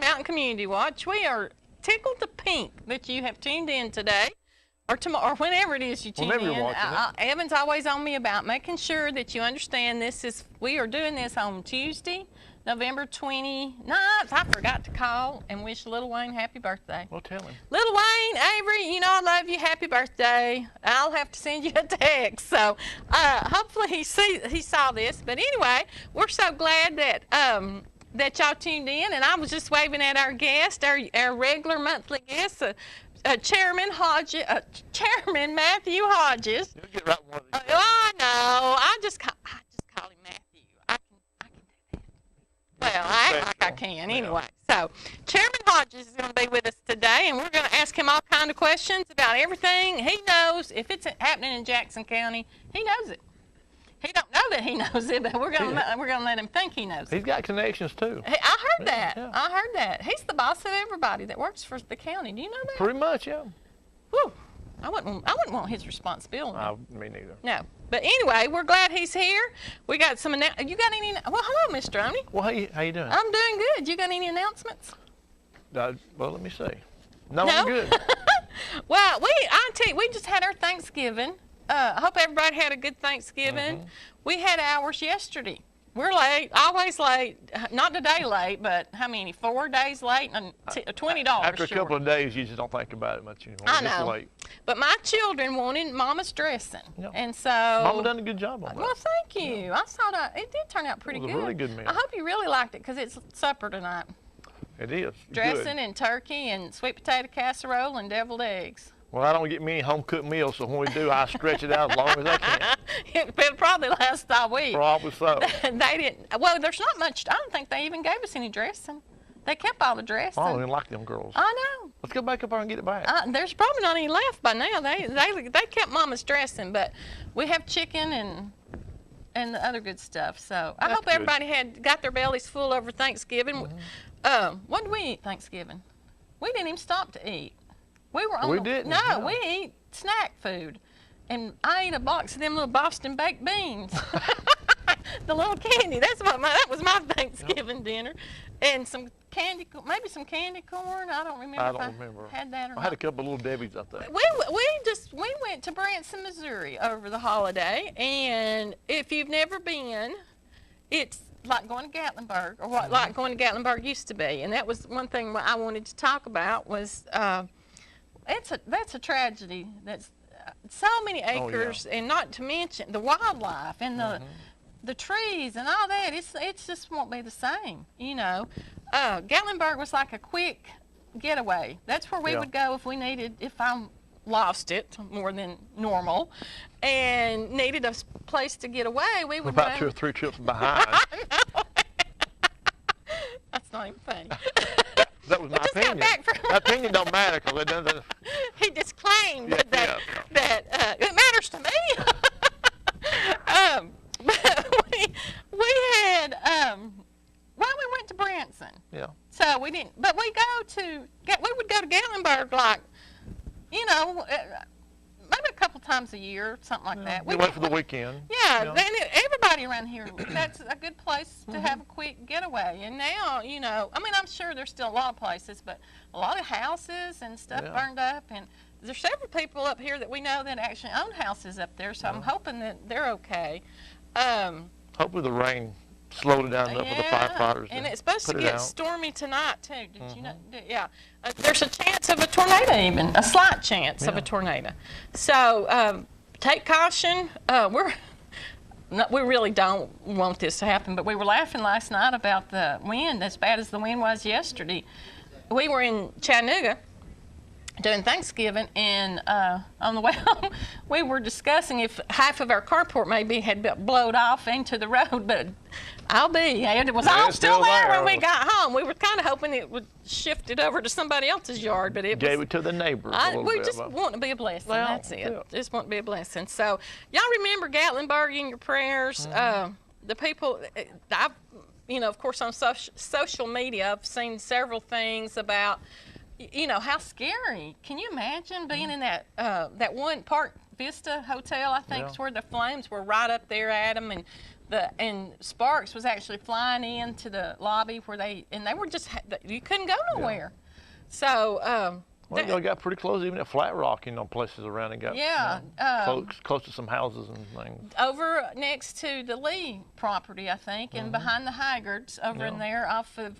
Mountain Community Watch. We are tickled to pink that you have tuned in today, or tomorrow, or whenever it is you tune Whenever in. you're watching it. Evan's always on me about making sure that you understand we are doing this on Tuesday, November 29th. I forgot to call and wish Little Wayne happy birthday. Well, tell him. Little Wayne, Avery, you know I love you. Happy birthday. I'll have to send you a text. So hopefully he saw this. But anyway, we're so glad that that y'all tuned in. And I was just waving at our guest, our regular monthly guest, Chairman Matthew Hodges. You'll get right one of these. I know. I just call him Matthew. I can do that. Well, I act like I can anyway. So, Chairman Hodges is going to be with us today, and we're going to ask him all kind of questions about everything. He knows if it's happening in Jackson County, he knows it. He don't know that he knows it, but we're going to let him think he knows it. He's got connections too. I heard that. Yeah. I heard that. He's the boss of everybody that works for the county. Do you know that? Pretty much, yeah. Whew. I wouldn't want his responsibility. Me neither. No. But anyway, we're glad he's here. We got some you got any? Well, hello, Mr. Oney. Well, how you doing? I'm doing good. You got any announcements? Well, let me see. No, I'm good. Well, I tell you, we just had our Thanksgiving. I hope everybody had a good Thanksgiving. Mm-hmm. We had ours yesterday. We're late, always late. Not today late, but how many? 4 days late and $20. After a couple of days, you just don't think about it much anymore. I Just know. wait. But my children wanted Mama's dressing, Yep. and so Mama done a good job on that. Well, thank you. I saw that. It did turn out pretty It was good. a really good meal. I hope you really liked it because it's supper tonight. It is. Dressing Good. and turkey and sweet potato casserole and deviled eggs. Well, I don't get many home-cooked meals, so when we do, I stretch it out as long as I can. It'll probably last all week. Probably so. They didn't. Well, there's not much. I don't think they even gave us any dressing. They kept all the dressing. I don't even like them girls. I know. Let's go back up there and get it back. There's probably not any left by now. They kept Mama's dressing, but we have chicken and the other good stuff. So I hope good. everybody got their bellies full over Thanksgiving. What did we eat Thanksgiving? We didn't even stop to eat. We didn't, No, no. we eat snack food, and I ate a box of them little Boston baked beans. The little candy. That was my Thanksgiving dinner, and some candy, maybe some candy corn. I don't remember. I don't remember. Had that or I not. had a couple of little Debbie's, I think. We went to Branson, Missouri over the holiday, and if you've never been, it's like going to Gatlinburg, or what like going to Gatlinburg used to be. And that was one thing I wanted to talk about was that's a tragedy. That's so many acres, and not to mention the wildlife and the trees and all that. It's just won't be the same, you know. Gatlinburg was like a quick getaway. That's where we would go if I lost it more than normal and needed a place to get away. We would About run. 2 or 3 trips behind. That's not even funny. That was my just got opinion. back from- That opinion don't matter because it doesn't. He disclaimed that it matters to me. But we had we went to Branson. Yeah. So we didn't, but we would go to Gatlinburg like, you know, maybe a couple times a year, something like that. We went for the weekend. Yeah, Yeah. and everybody around here, that's a good place to have a quick getaway. And now, you know, I mean, I'm sure there's still a lot of places, but a lot of houses and stuff burned up. And there's several people up here that we know that actually own houses up there, so I'm hoping that they're okay. Hopefully the rain slowed it down enough for the firefighters. And to it's supposed to put it get out. stormy tonight, too. Did you know? Yeah. There's a chance of a tornado even, a slight chance of a tornado. So take caution. We really don't want this to happen, but we were laughing last night about the wind, as bad as the wind was yesterday. We were in Chattanooga doing Thanksgiving, and on the way home, we were discussing if half of our carport maybe had been blowed off into the road, but it was all it's still still there there. when we got home. We were kind of hoping it would shift it over to somebody else's yard, but it Gave was. it to the neighbors. We just want to be a blessing. Well, That's it. yeah. Just want to be a blessing. So y'all remember Gatlinburg in your prayers. The people, of course, on social media, I've seen several things about, how scary. Can you imagine being in that one Park Vista Hotel? I think is where the flames were right up there at them, and and Sparks was actually flying into the lobby where they were just, you couldn't go nowhere. So, well, y'all got pretty close, even at Flat Rock, places around and got close to some houses and things. Over next to the Lee property, I think, and behind the Haggards over in there off of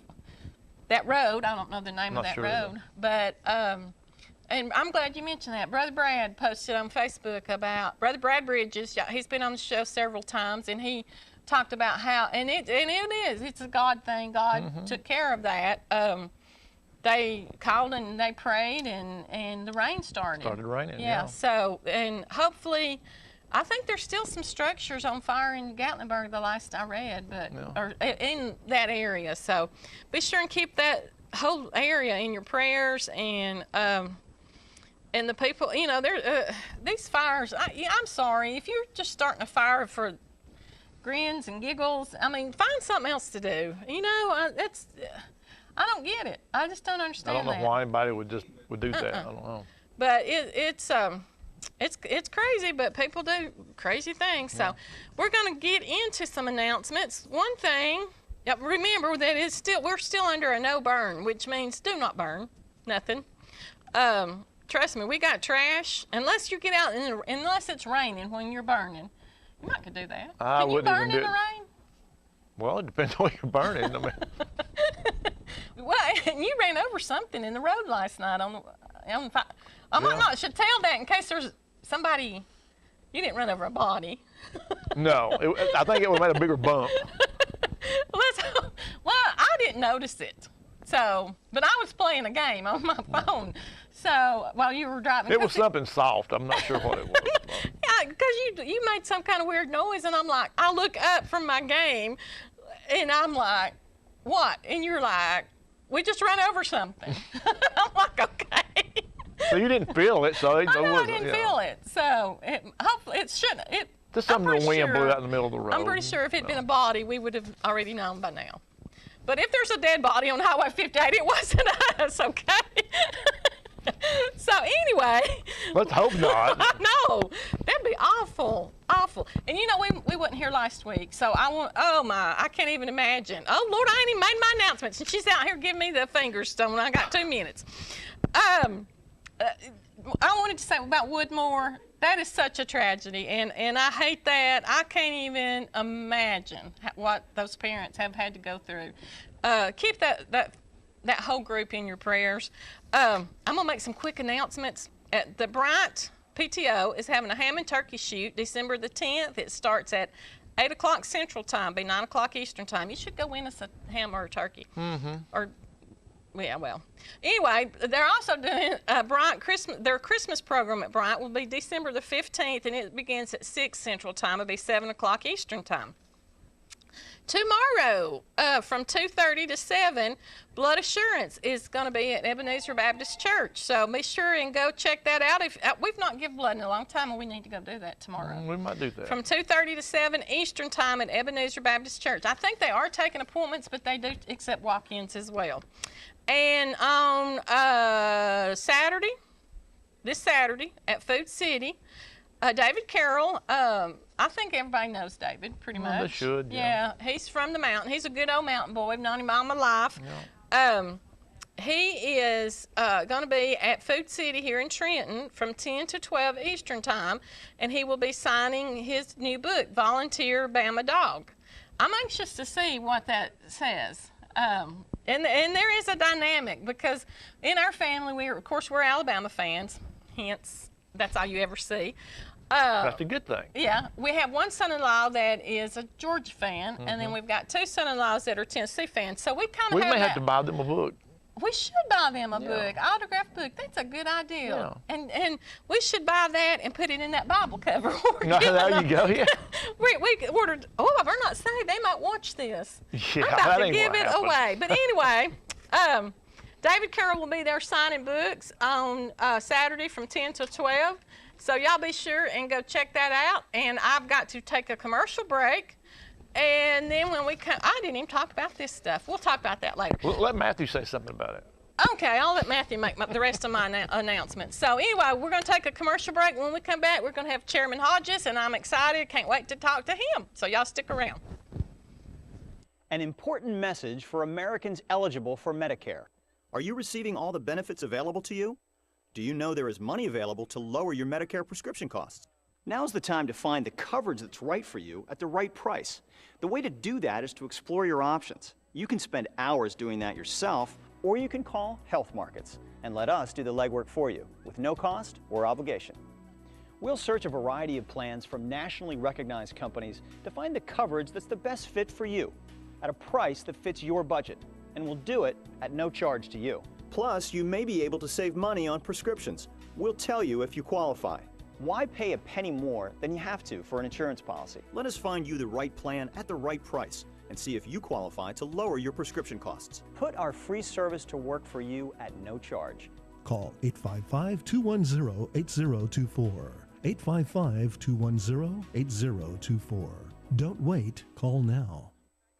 that road. I don't know the name of that road, but and I'm glad you mentioned that. Brother Brad posted on Facebook about Brother Brad Bridges. He's been on the show several times, and he talked about how, and it's a God thing. God took care of that. They called and they prayed, and the rain started. Started raining. Yeah. So, and hopefully, I think there's still some structures on fire in Gatlinburg, the last I read, but or in that area. So, be sure and keep that whole area in your prayers, and the people. These fires. I'm sorry if you're just starting a fire for grins and giggles. I mean, find something else to do. I don't get it. I just don't understand. I don't know why anybody would do that. I don't know. But it's crazy, but people do crazy things. So we're going to get into some announcements. One thing, remember that we're still under a no burn, which means do not burn, nothing. Trust me, we got trash. Unless you get out, unless it's raining when you're burning, you might could do that. Can you burn in the rain? Well, it depends on what you're burning. I mean. Well, you ran over something in the road last night I should tell that in case there's somebody. You didn't run over a body. No, I think it would have made a bigger bump. Well, I didn't notice it. So, but I was playing a game on my phone. So while you were driving, it was something soft. I'm not sure what it was. Yeah, because you made some kind of weird noise, and I'm like, I look up from my game, and I'm like, what? And you're like, we just ran over something. I'm like, okay. So you didn't feel it, so I didn't feel it. So hopefully it shouldn't. Just something the wind blew out in the middle of the road. I'm pretty sure if it'd been a body, we would have already known by now. But if there's a dead body on Highway 58, it wasn't us, okay? So anyway. Let's hope not. I know. That'd be awful, awful. And we wasn't here last week, so I can't even imagine. Oh, Lord, I ain't even made my announcements, and she's out here giving me the finger stone. I got 2 minutes. I wanted to say about Woodmore, that is such a tragedy, and I hate that. I can't even imagine what those parents have had to go through. Keep that whole group in your prayers. I'm going to make some quick announcements. The Bryant PTO is having a ham and turkey shoot December the 10th. It starts at 8 o'clock Central Time, be 9 o'clock Eastern Time. You should go win us a ham or a turkey. Anyway, they're also doing Bryant Christmas. Their Christmas program at Bryant will be December the 15th, and it begins at 6 Central Time. It'll be 7 o'clock Eastern Time. Tomorrow, from 2:30 to 7, Blood Assurance is going to be at Ebenezer Baptist Church. So be sure and go check that out. If we've not given blood in a long time, and we need to go do that tomorrow. We might do that. From 2:30 to 7 Eastern Time at Ebenezer Baptist Church. I think they are taking appointments, but they do accept walk-ins as well. And on this Saturday at Food City, David Carroll, I think everybody knows David pretty much. They should, yeah. He's from the mountain. He's a good old mountain boy. I've known him all my life. Yeah. He is going to be at Food City here in Trenton from 10 to 12 Eastern Time, and he will be signing his new book, Volunteer Bama Dog. I'm anxious to see what that says. And there is a dynamic because in our family, we're Alabama fans, hence that's all you ever see. That's a good thing. Yeah. We have one son-in-law that is a Georgia fan, and then we've got 2 son-in-laws that are Tennessee fans. So we kind of may have to buy them a book. We should buy them a book, autographed book. That's a good idea. Yeah. And we should buy that and put it in that Bible cover. There you go, yeah. we ordered, I better not say, they might watch this. Yeah, I'm about to give it away. But anyway, David Carroll will be there signing books on Saturday from 10 to 12. So y'all be sure and go check that out. And I've got to take a commercial break. And then when we come, I didn't even talk about this stuff. We'll talk about that later. Let Matthew say something about it. Okay, I'll let Matthew make the rest of my announcements. So anyway, we're going to take a commercial break. When we come back, we're going to have Chairman Hodges, and I'm excited. Can't wait to talk to him. So y'all stick around. An important message for Americans eligible for Medicare. Are you receiving all the benefits available to you? Do you know there is money available to lower your Medicare prescription costs? Now's the time to find the coverage that's right for you at the right price. The way to do that is to explore your options. You can spend hours doing that yourself, or you can call Health Markets and let us do the legwork for you with no cost or obligation. We'll search a variety of plans from nationally recognized companies to find the coverage that's the best fit for you at a price that fits your budget, and we'll do it at no charge to you. Plus, you may be able to save money on prescriptions. We'll tell you if you qualify. Why pay a penny more than you have to for an insurance policy? Let us find you the right plan at the right price and see if you qualify to lower your prescription costs. Put our free service to work for you at no charge. Call 855-210-8024. 855-210-8024. Don't wait, call now.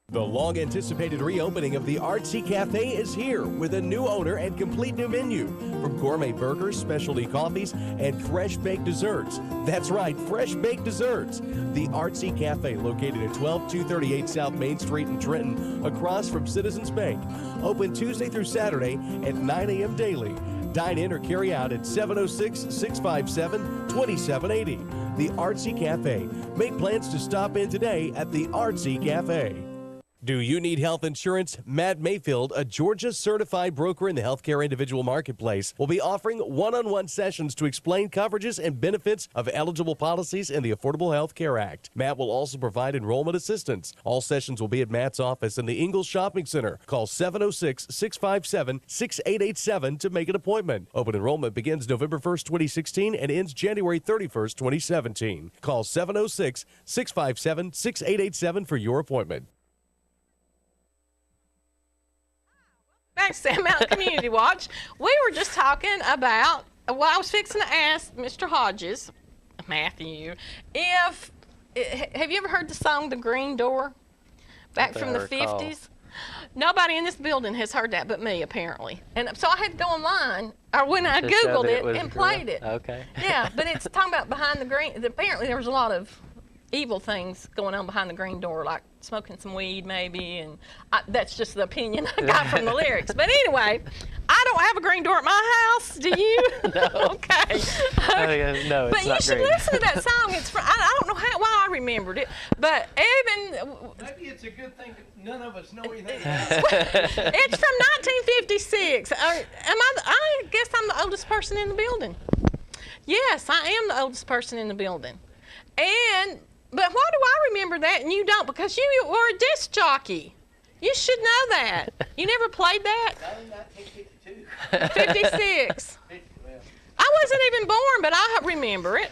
The long-anticipated reopening of the Artsy Cafe is here with a new owner and complete new menu. From gourmet burgers, specialty coffees, and fresh-baked desserts. That's right, fresh-baked desserts. The Artsy Cafe, located at 12238 South Main Street in Trenton, across from Citizens Bank. Open Tuesday through Saturday at 9 a.m. daily. Dine in or carry out at 706-657-2780. The Artsy Cafe. Make plans to stop in today at the Artsy Cafe. Do you need health insurance? Matt Mayfield, a Georgia certified broker in the healthcare individual marketplace, will be offering one-on-one sessions to explain coverages and benefits of eligible policies in the Affordable Health Care Act. Matt will also provide enrollment assistance. All sessions will be at Matt's office in the Ingalls Shopping Center. Call 706-657-6887 to make an appointment. Open enrollment begins November 1st, 2016 and ends January 31st, 2017. Call 706-657-6887 for your appointment. Back to Sand Mountain Community Watch. We were just talking about, well, I was fixing to ask Mr. Hodges, Matthew, have you ever heard the song The Green Door? Back from the 50s? Nobody in this building has heard that but me, apparently. And so I had to go online, or when I Googled it and played it. Okay. Yeah, but it's talking about behind the green, apparently there was a lot of evil things going on behind the green door, like smoking some weed maybe, and that's just the opinion I got from the lyrics. But anyway, I don't have a green door at my house. Do you? No. Okay. No, it's but not you should green. listen to that song. It's from, I don't know why I remembered it, but even maybe it's a good thing that none of us know anything about it's from 1956. I guess I'm the oldest person in the building. Yes, I am the oldest person in the building. But why do I remember that and you don't? Because you were a disc jockey. You should know that. You never played that? Not in 1952. 56. I wasn't even born, but I remember it.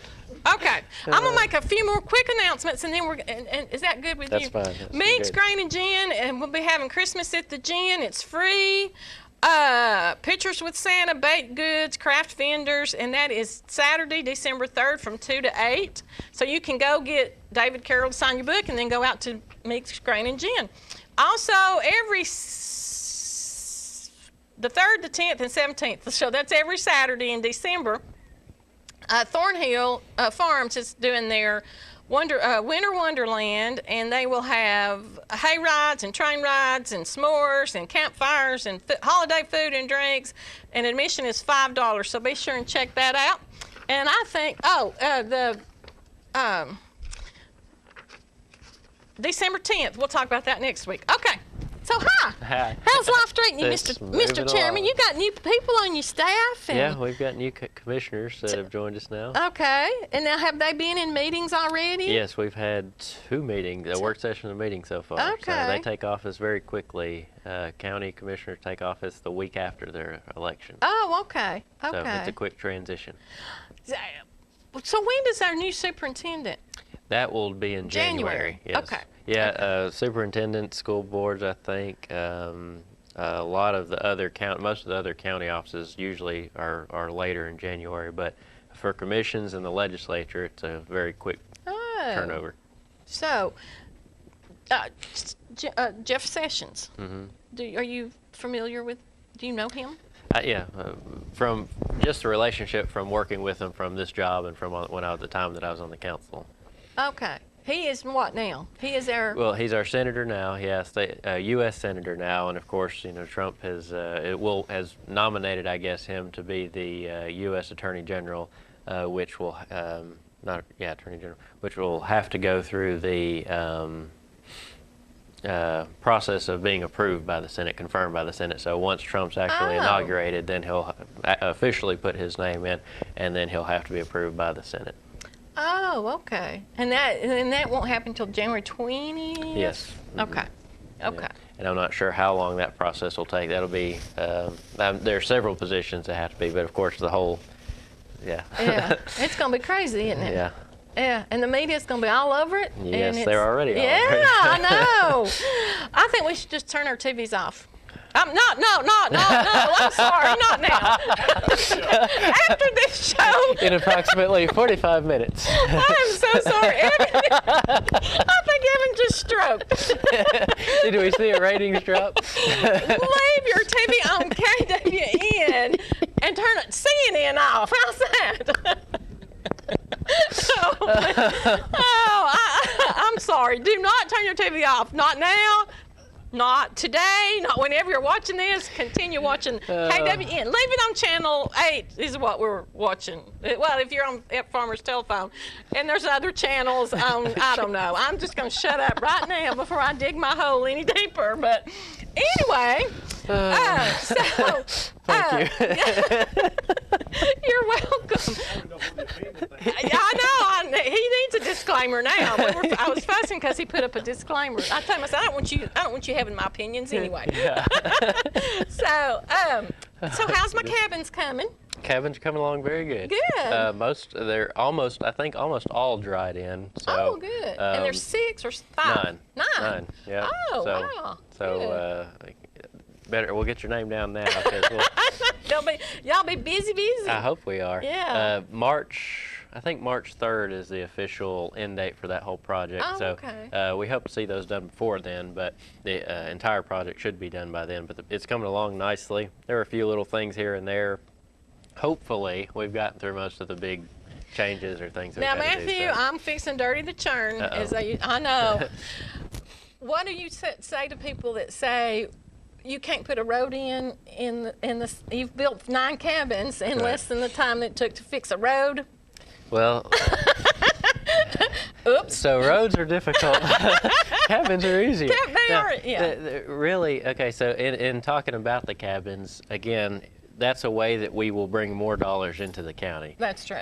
Okay, I'm gonna make a few more quick announcements, and then and is that good with That's you? fine. That's Meeks, good. Grain, and Gin, and we'll be having Christmas at the Gin. It's free. Pictures with Santa, baked goods, craft vendors, and that is Saturday, December 3rd from 2 to 8. So you can go get David Carroll to sign your book and then go out to Meeks, Grain, and Gin. Also, the 3rd, the 10th, and 17th, so that's every Saturday in December, Thornhill Farms is doing their Winter Wonderland, and they will have hay rides and train rides and s'mores and campfires and holiday food and drinks, and admission is $5, so be sure and check that out. And I think, December 10th, we'll talk about that next week. Okay. So hi. How's life treating you, Mr. Chairman? You got new people on your staff? And Yeah, we've got new commissioners that have joined us now. Okay. And now have they been in meetings already? Yes, we've had 2 meetings, a work session and a meeting so far. Okay. So they take office very quickly. County commissioners take office the week after their election. Oh, okay. So Okay. it's a quick transition. So when does our new superintendent? That will be in January. Yes. Okay. Yeah, superintendent, school boards, I think. A lot of the other most of the other county offices usually are later in January, but for commissions and the legislature, it's a very quick turnover. So, Jeff Sessions. Mm-hmm. Are you familiar with? Do you know him? From just the relationship from working with him from this job and from when I was the time that I was on the council. Okay. He is what now? He is our. Well, he's our senator now. Yes, U.S. senator now, and of course, Trump has has nominated, I guess, him to be the U.S. Attorney General, which will Attorney General, which will have to go through the process of being approved by the Senate, confirmed by the Senate. So once Trump's actually inaugurated, then he'll officially put his name in, and then he'll have to be approved by the Senate. Oh, okay. And that won't happen until January 20th? Yes. Okay. Okay. Yeah. And I'm not sure how long that process will take. That'll be, there are several positions that have to be, but of course the whole, Yeah. It's going to be crazy, isn't it? Yeah. Yeah, and the media's going to be all over it. Yes, they're already all over it. Yeah, I know. I think we should just turn our TVs off. No, I'm sorry, not now. After this show. In approximately 45 minutes. I'm so sorry. I think Evan just stroked. Did we see a ratings drop? Leave your TV on KWN and turn CNN off. How's that? I'm sorry. Do not turn your TV off. Not now. Not today, not whenever you're watching this. Continue watching KWN. Leave it on channel 8 is what we're watching. Well, if you're on Farmer's Telephone. And there's other channels on, I don't know. I'm just going to shut up right now before I dig my hole any deeper. But anyway, Thank you. You're welcome. I know. He needs a disclaimer now. I was fussing because he put up a disclaimer. I told him, I said, I don't want you having my opinions anyway. Yeah. So how's my cabins coming? Cabins are coming along very good. Good. They're almost all dried in. So, good. And there's 6 or 5? 9. Yeah. Oh, wow. So we'll get your name down now. Y'all be busy. I hope we are. Yeah. I think March 3rd is the official end date for that whole project. Oh, so okay. we hope to see those done before then, but the entire project should be done by then. But it's coming along nicely. There are a few little things here and there. Hopefully, we've gotten through most of the big changes or things. Now, Matthew, I'm fixing dirty the churn. I know. What do you say to people that say you can't put a road in the you've built 9 cabins in less than the time that it took to fix a road? Well, oops. So roads are difficult. Cabins are easier. They are, yeah. Really, okay, so in talking about the cabins, again, that's a way that we will bring more dollars into the county. That's true.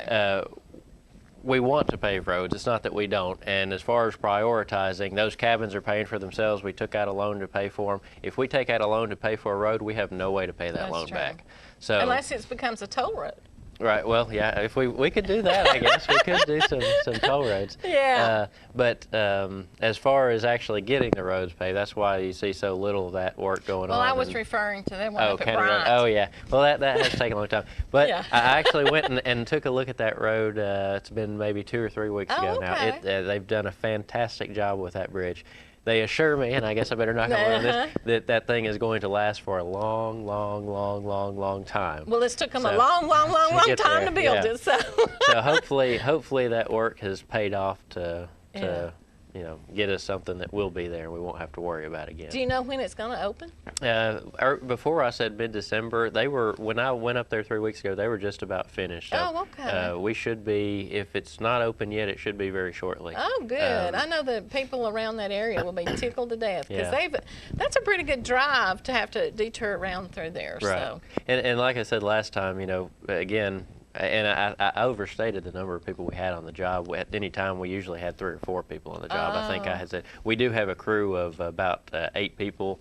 We want to pave roads. It's not that we don't. And as far as prioritizing, those cabins are paying for themselves. We took out a loan to pay for them. If we take out a loan to pay for a road, we have no way to pay that loan back. So unless it becomes a toll road. Right. Well, yeah. If we could do that, I guess we could do some toll roads. Yeah. But as far as actually getting the roads paved, that's why you see so little of that work going on. Well, I was referring to that one up at Bryant. Oh, yeah. Well, that has taken a long time. But yeah. I actually went and took a look at that road. It's been maybe 2 or 3 weeks ago now. They've done a fantastic job with that bridge. They assure me, and I guess I better knock on this, that thing is going to last for a long, long, long, long, long time. Well, it's took them a long, long, long, long time to build it. So hopefully that work has paid off to get us something that will be there and we won't have to worry about again. Do you know when it's going to open? Before I said mid-December, when I went up there 3 weeks ago, they were just about finished. So, okay. We should be, if it's not open yet, it should be very shortly. Oh, good. I know the people around that area will be tickled to death because that's a pretty good drive to have to detour around through there. Right. So. And like I said last time, again, and I overstated the number of people we had on the job. At any time, we usually had 3 or 4 people on the job. I think I had said we do have a crew of about 8 people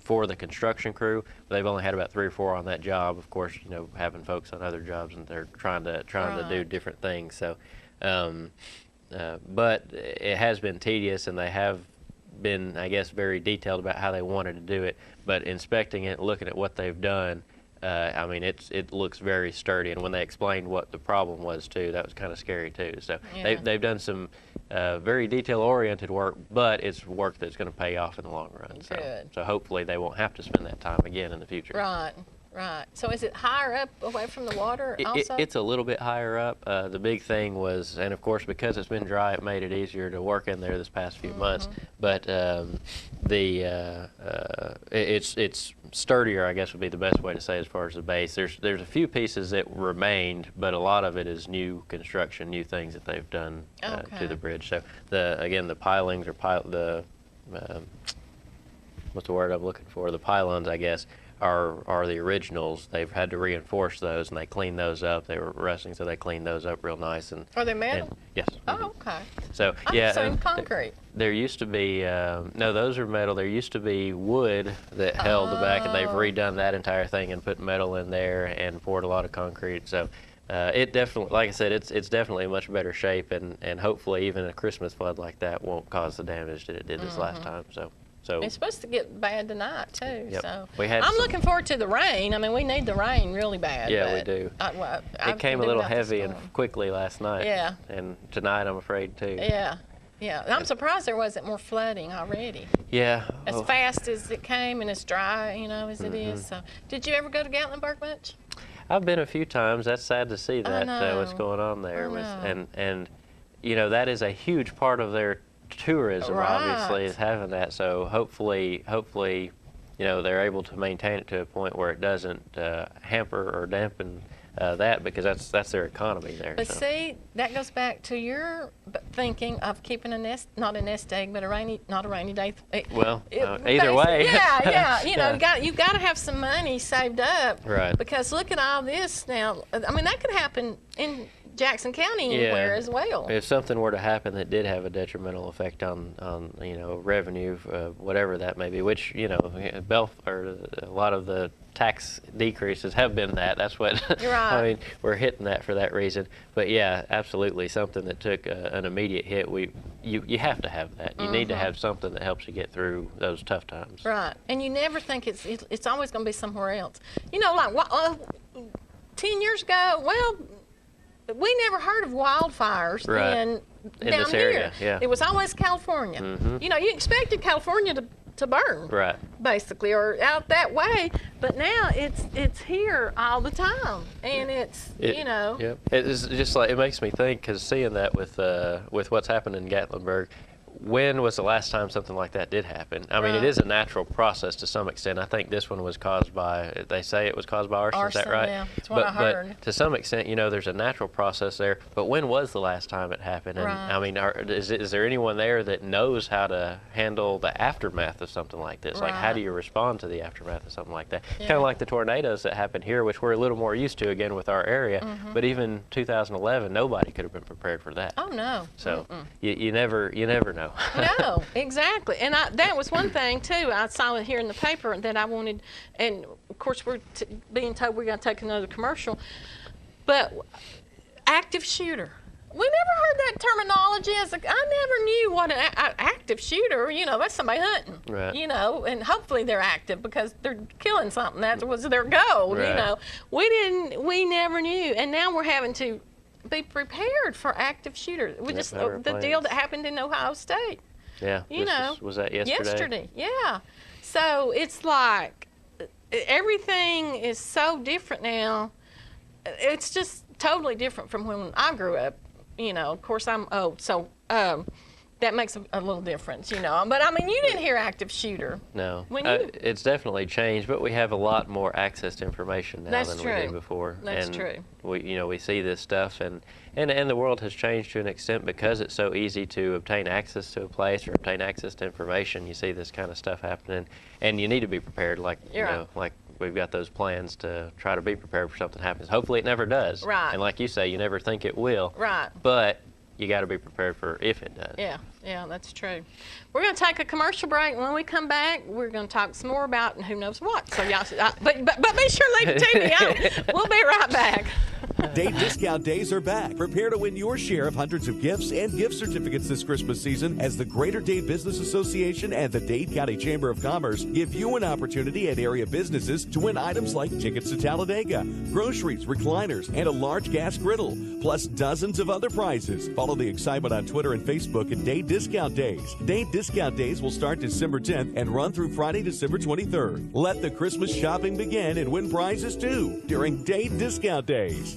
for the construction crew. But they've only had about 3 or 4 on that job. Of course, having folks on other jobs and they're trying to do different things. So, but it has been tedious, and they have been, I guess, very detailed about how they wanted to do it. But inspecting it, looking at what they've done. I mean, it looks very sturdy. And when they explained what the problem was too, that was kind of scary too. So they've done some very detail-oriented work, but it's work that's going to pay off in the long run. So hopefully they won't have to spend that time again in the future. Right. Right. So is it higher up away from the water also? It's a little bit higher up. The big thing was, and of course because it's been dry, it made it easier to work in there this past few months. But it's sturdier, I guess would be the best way to say as far as the base. There's a few pieces that remained, but a lot of it is new construction, new things that they've done to the bridge. So again, the pilings or what's the word I'm looking for? The pylons, I guess, are the originals. They've had to reinforce those, and they cleaned those up. They were rusting, so they cleaned those up real nice. And are they metal? Yes. Oh, okay. So So in concrete. There used to be no, those are metal. There used to be wood that held the back, and they've redone that entire thing and put metal in there and poured a lot of concrete. So it definitely, like I said, it's definitely in much better shape, and hopefully even a Christmas flood like that won't cause the damage that it did this last time. So it's supposed to get bad tonight too. Yep. So I'm looking forward to the rain. I mean, we need the rain really bad. Yeah, we do. It came a little heavy and quickly last night. Yeah. And tonight, I'm afraid too. Yeah. Yeah. I'm surprised there wasn't more flooding already. Yeah. As fast as it came and as dry, as it is. So, did you ever go to Gatlinburg much? I've been a few times. That's sad to see that what's going on there and that is a huge part of their tourism, obviously, is having that. So hopefully, they're able to maintain it to a point where it doesn't hamper or dampen that, because that's their economy there. But see, that goes back to your thinking of keeping a nest, not a nest egg, but not a rainy day. Well, either way. Yeah. You've got to have some money saved up. Right. Because look at all this now. I mean, that could happen in Jackson County anywhere as well. If something were to happen that did have a detrimental effect on revenue, whatever that may be, which a lot of the tax decreases have been that. That's what You're right. I mean. We're hitting that for that reason. But yeah, absolutely, something that took an immediate hit. You have to have that. You need to have something that helps you get through those tough times. Right, and you never think it's always going to be somewhere else. Like 10 years ago, well, we never heard of wildfires in down this here. Area, yeah. It was always California. You expected California to burn, right? Basically, or out that way. But now it's here all the time, and Yep. It's just like, it makes me think, because seeing that with what's happened in Gatlinburg. When was the last time something like that did happen? I mean, it is a natural process to some extent. I think this one was caused by, they say it was caused by arson, is that right? Yeah, that's what I heard. But to some extent, there's a natural process there. But when was the last time it happened? And I mean, is there anyone there that knows how to handle the aftermath of something like this? Like, how do you respond to the aftermath of something like that? Kind of like the tornadoes that happened here, which we're a little more used to, again, with our area. But even 2011, nobody could have been prepared for that. Oh, no. So you never know. No, exactly. And that was one thing, too. I saw it here in the paper that I wanted, and of course we're being told we're going to take another commercial, but active shooter. We never heard that terminology. I never knew what an active shooter, that's somebody hunting, right. And hopefully they're active because they're killing something. That was their goal, right. We never knew, and now we're having to be prepared for active shooters. We just the deal that happened in Ohio State. Yeah. Was that yesterday? Yesterday, yeah. So it's like everything is so different now. It's just totally different from when I grew up. Of course I'm old, so that makes a little difference, But I mean, you didn't hear active shooter. No. It's definitely changed, but we have a lot more access to information now than we did before. That's true. We see this stuff, and the world has changed to an extent because it's so easy to obtain access to a place or obtain access to information. You see this kind of stuff happening, and you need to be prepared. Like like we've got those plans to try to be prepared for something happens. Hopefully, it never does. Right. And like you say, you never think it will. Right. But you got to be prepared for if it does. Yeah. Yeah, that's true. We're going to take a commercial break. When we come back, we're going to talk some more about who knows what. So y'all, but be sure to leave the TV on. We'll be right back. Date discount days are back. Prepare to win your share of hundreds of gifts and gift certificates this Christmas season as the Greater Dade Business Association and the Dade County Chamber of Commerce give you an opportunity at area businesses to win items like tickets to Talladega, groceries, recliners, and a large gas griddle, plus dozens of other prizes. Follow the excitement on Twitter and Facebook at Dade Discount Days. Dade Discount Days will start December 10th and run through Friday, December 23rd. Let the Christmas shopping begin and win prizes too during Dade Discount Days.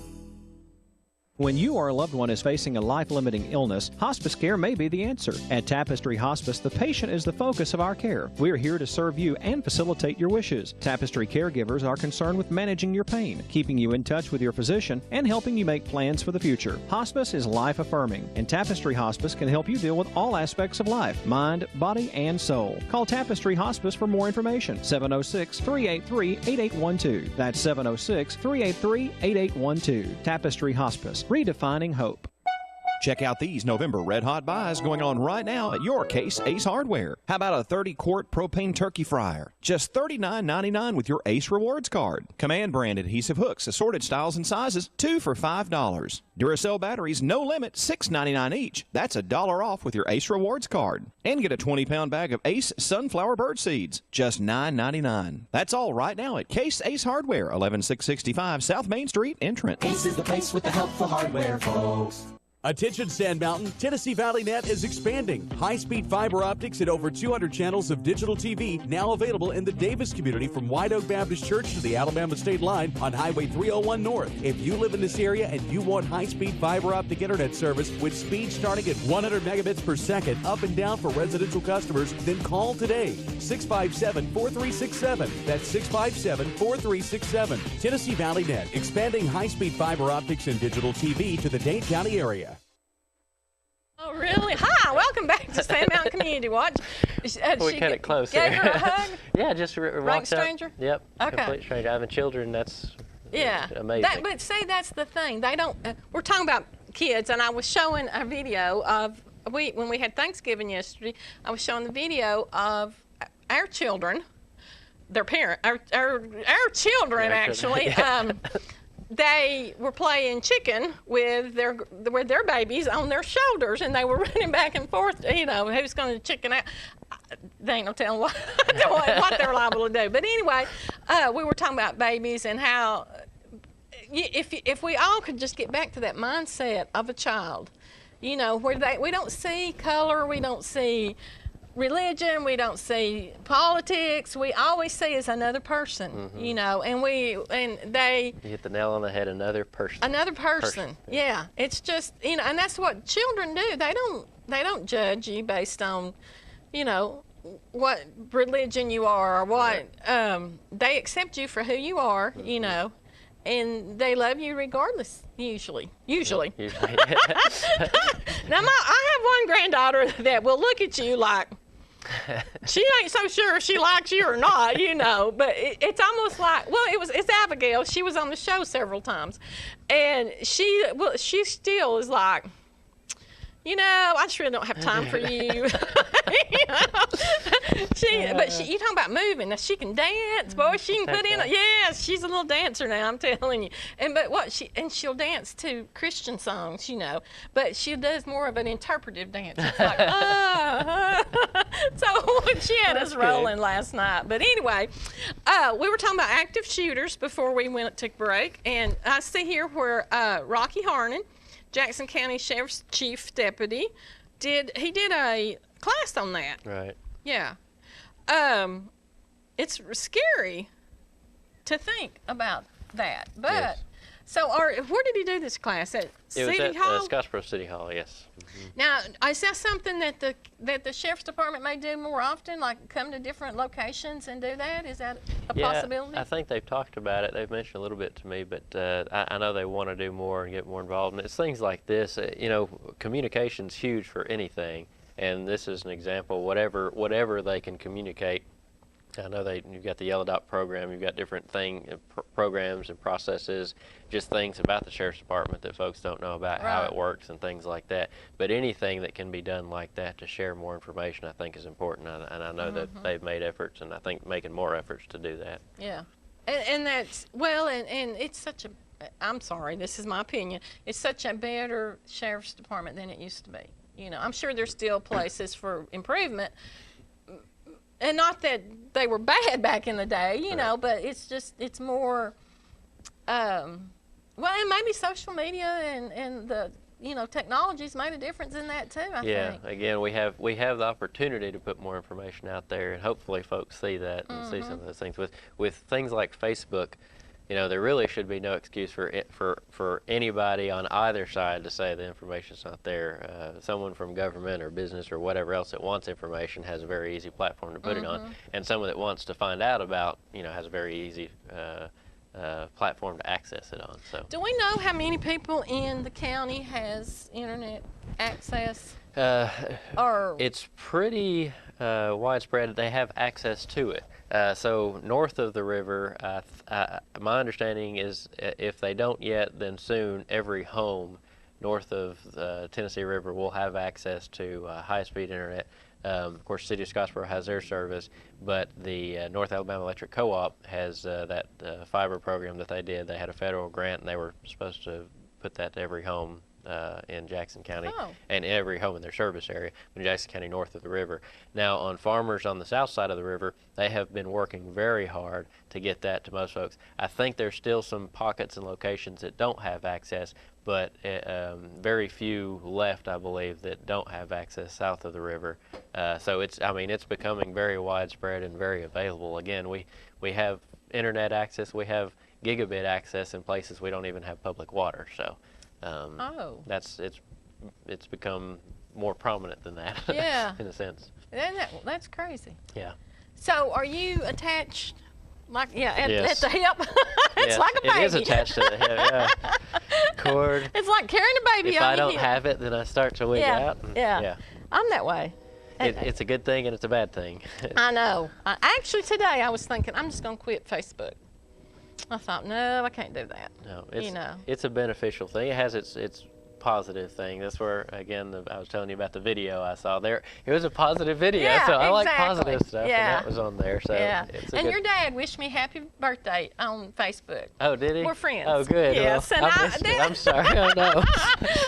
When you or a loved one is facing a life-limiting illness, hospice care may be the answer. At Tapestry Hospice, the patient is the focus of our care. We are here to serve you and facilitate your wishes. Tapestry caregivers are concerned with managing your pain, keeping you in touch with your physician, and helping you make plans for the future. Hospice is life-affirming, and Tapestry Hospice can help you deal with all aspects of life, mind, body, and soul. Call Tapestry Hospice for more information. 706-383-8812. That's 706-383-8812. Tapestry Hospice. Redefining hope. Check out these November Red Hot buys going on right now at your Case Ace Hardware. How about a 30-quart propane turkey fryer? Just $39.99 with your Ace Rewards card. Command brand adhesive hooks, assorted styles and sizes, 2 for $5. Duracell batteries, no limit, $6.99 each. That's $1 off with your Ace Rewards card. And get a 20-pound bag of Ace sunflower bird seeds, just $9.99. That's all right now at Case Ace Hardware, 11665 South Main Street, in Trenton. Ace is the place with the helpful hardware, folks. Attention Sand Mountain, Tennessee Valley Net is expanding. High-speed fiber optics and over 200 channels of digital TV now available in the Davis community from White Oak Baptist Church to the Alabama state line on Highway 301 North. If you live in this area and you want high-speed fiber optic internet service with speed starting at 100 megabits per second up and down for residential customers, then call today. 657-4367. That's 657-4367. Tennessee Valley Net, expanding high-speed fiber optics and digital TV to the Dade County area. Oh, really? Hi, welcome back to Sand Mountain Community Watch. We cut it close. Gave her a hug? Yeah, just walked stranger? Up. Yep, okay. Complete stranger. Having children, that's amazing. But see, that's the thing. They don't, we're talking about kids, and I was showing a video of, when we had Thanksgiving yesterday, I was showing the video of our children, their parent, our children actually. They were playing chicken with their babies on their shoulders, and they were running back and forth, you know, who's going to chicken out. They ain't no telling what they're liable to do. But anyway, we were talking about babies and how if we all could just get back to that mindset of a child, you know, where we don't see color, we don't see religion, we don't see politics, we always see as another person, you know, and they you hit the nail on the head. Another person. Yeah, it's just, you know, and that's what children do. They don't judge you based on, you know, what religion you are or what. They accept you for who you are, you know, and they love you regardless. Usually. Yeah, usually. Now I have one granddaughter that will look at you like she ain't so sure if she likes you or not, you know, but it's almost like, well, it's Abigail. She was on the show several times, and she still is like, you know, I just really don't have time for you. You know? You talking about moving? Now she can dance, boy. She can put in. She's a little dancer now. I'm telling you. She'll dance to Christian songs, you know, but she does more of an interpretive dance. It's like, So she had us rolling last night. But anyway, we were talking about active shooters before we went to break, and I see here where Rocky Harnan, Jackson County Sheriff's Chief Deputy, did a class on that. Right. Yeah. It's scary to think about that. But yes. So where did he do this class? At City Hall? It was at Scottsboro City Hall, yes. Now, is that something that the Sheriff's Department may do more often, like come to different locations and do that? Is that a possibility? I think they've talked about it. They've mentioned a little bit to me, but I know they want to do more and get more involved. And it's things like this. You know, communication's huge for anything, and this is an example. Whatever they can communicate I know you've got the Yellow Dot program, you've got different programs and processes, just things about the Sheriff's Department that folks don't know about, how it works and things like that. But anything that can be done like that to share more information, I think is important. And I know that they've made efforts, and I think making more efforts to do that. Yeah. And that's, well, and it's such a, I'm sorry, this is my opinion, it's such a better Sheriff's Department than it used to be. You know, I'm sure there's still places for improvement, and not that they were bad back in the day, you know, but it's just, it's more, well, and maybe social media and the, you know, technology's made a difference in that too, I think. Yeah, again, we have the opportunity to put more information out there, and hopefully folks see that and see some of those things. With things like Facebook, you know, there really should be no excuse for anybody on either side to say the information's not there. Someone from government or business or whatever else that wants information has a very easy platform to put it on, and someone that wants to find out about, you know, has a very easy platform to access it on. So, do we know how many people in the county has internet access? It's pretty widespread. They have access to it. So north of the river, my understanding is if they don't yet, then soon every home north of the Tennessee River will have access to high-speed internet. Of course, City of Scottsboro has their service, but the North Alabama Electric Co-op has that fiber program that they did. They had a federal grant, and they were supposed to put that to every home in Jackson County and every home in their service area in Jackson County north of the river. Now, on farmers on the south side of the river, they have been working very hard to get that to most folks. I think there's still some pockets and locations that don't have access, but very few left, I believe, that don't have access south of the river. So it's becoming very widespread and very available. Again, we have internet access, we have gigabit access in places we don't even have public water. So. It's become more prominent than that. Yeah. In a sense. That's crazy. Yeah. So are you attached, like, at the hip? It's like a baby. It is attached to the hip, yeah. Cord. It's like carrying a baby if on I don't your hip. have it, then I start to wig out. Yeah. I'm that way. It's a good thing and it's a bad thing. I know. Actually, today I was thinking, I'm just going to quit Facebook. I thought, no, I can't do that. No, it's a beneficial thing. It has its positive thing. That's where, again, I was telling you about the video I saw there. It was a positive video, so I like positive stuff, and that was on there. So and your dad wished me happy birthday on Facebook. Oh, did he? We're friends. Oh, good. Yes, well, I'm sorry. I know.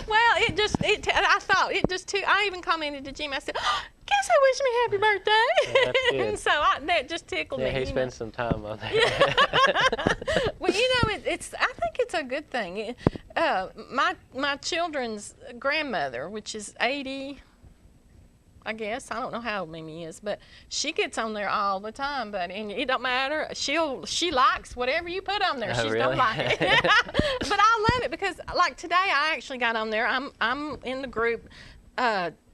Well, I thought I even commented to Jim. I said, guess who wished me happy birthday? That's good. And so that just tickled me. Yeah, he spends some time on that. Well, you know, I think it's a good thing. My children's grandmother, which is 80, I guess, I don't know how old Mimi is, but she gets on there all the time. But and it don't matter. She likes whatever you put on there. Oh, She's really? gonna like it. But I love it because, like today, I actually got on there. I'm in the group.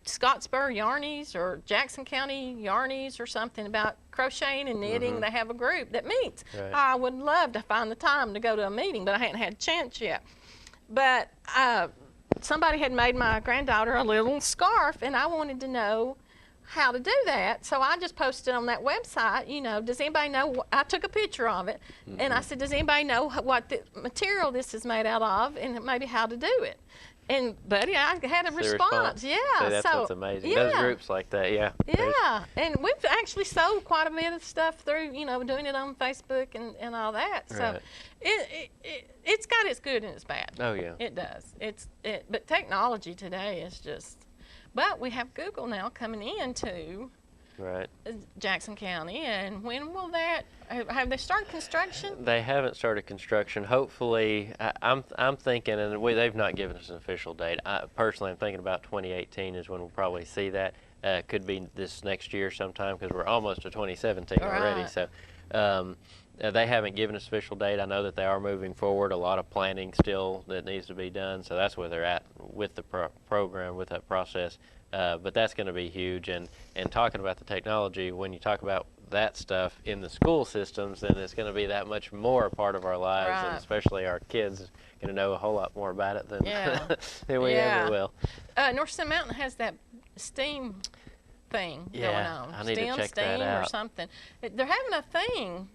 Scottsboro Yarnies or Jackson County Yarnies or something about crocheting and knitting. They have a group that meets. Right. I would love to find the time to go to a meeting, but I hadn't had a chance yet. But somebody had made my granddaughter a little scarf, and I wanted to know how to do that. So I just posted on that website, you know, does anybody know, I took a picture of it, and I said, does anybody know what the material this is made out of and maybe how to do it? And buddy, I had a response. Yeah. See, that's what's amazing. Those groups like that, yeah. Yeah, and we've actually sold quite a bit of stuff through, you know, doing it on Facebook and all that. So it's got its good and its bad. Oh yeah. It does. But technology today is just. But we have Google now coming into Jackson County, and when will that? Have they started construction? They haven't started construction. Hopefully, I'm thinking, and they've not given us an official date. Personally, I'm thinking about 2018 is when we'll probably see that. Could be this next year sometime because we're almost to 2017 already. So they haven't given us an official date. I know that they are moving forward. A lot of planning still that needs to be done. So that's where they're at with the program, with that process. But that's going to be huge. And talking about the technology, when you talk about that stuff in the school systems, then it's going to be that much more a part of our lives, and especially our kids are going to know a whole lot more about it than, than we ever will. North Sun Mountain has that STEAM thing Yeah, going on. I need to check STEM that out. or something. They're having a thing.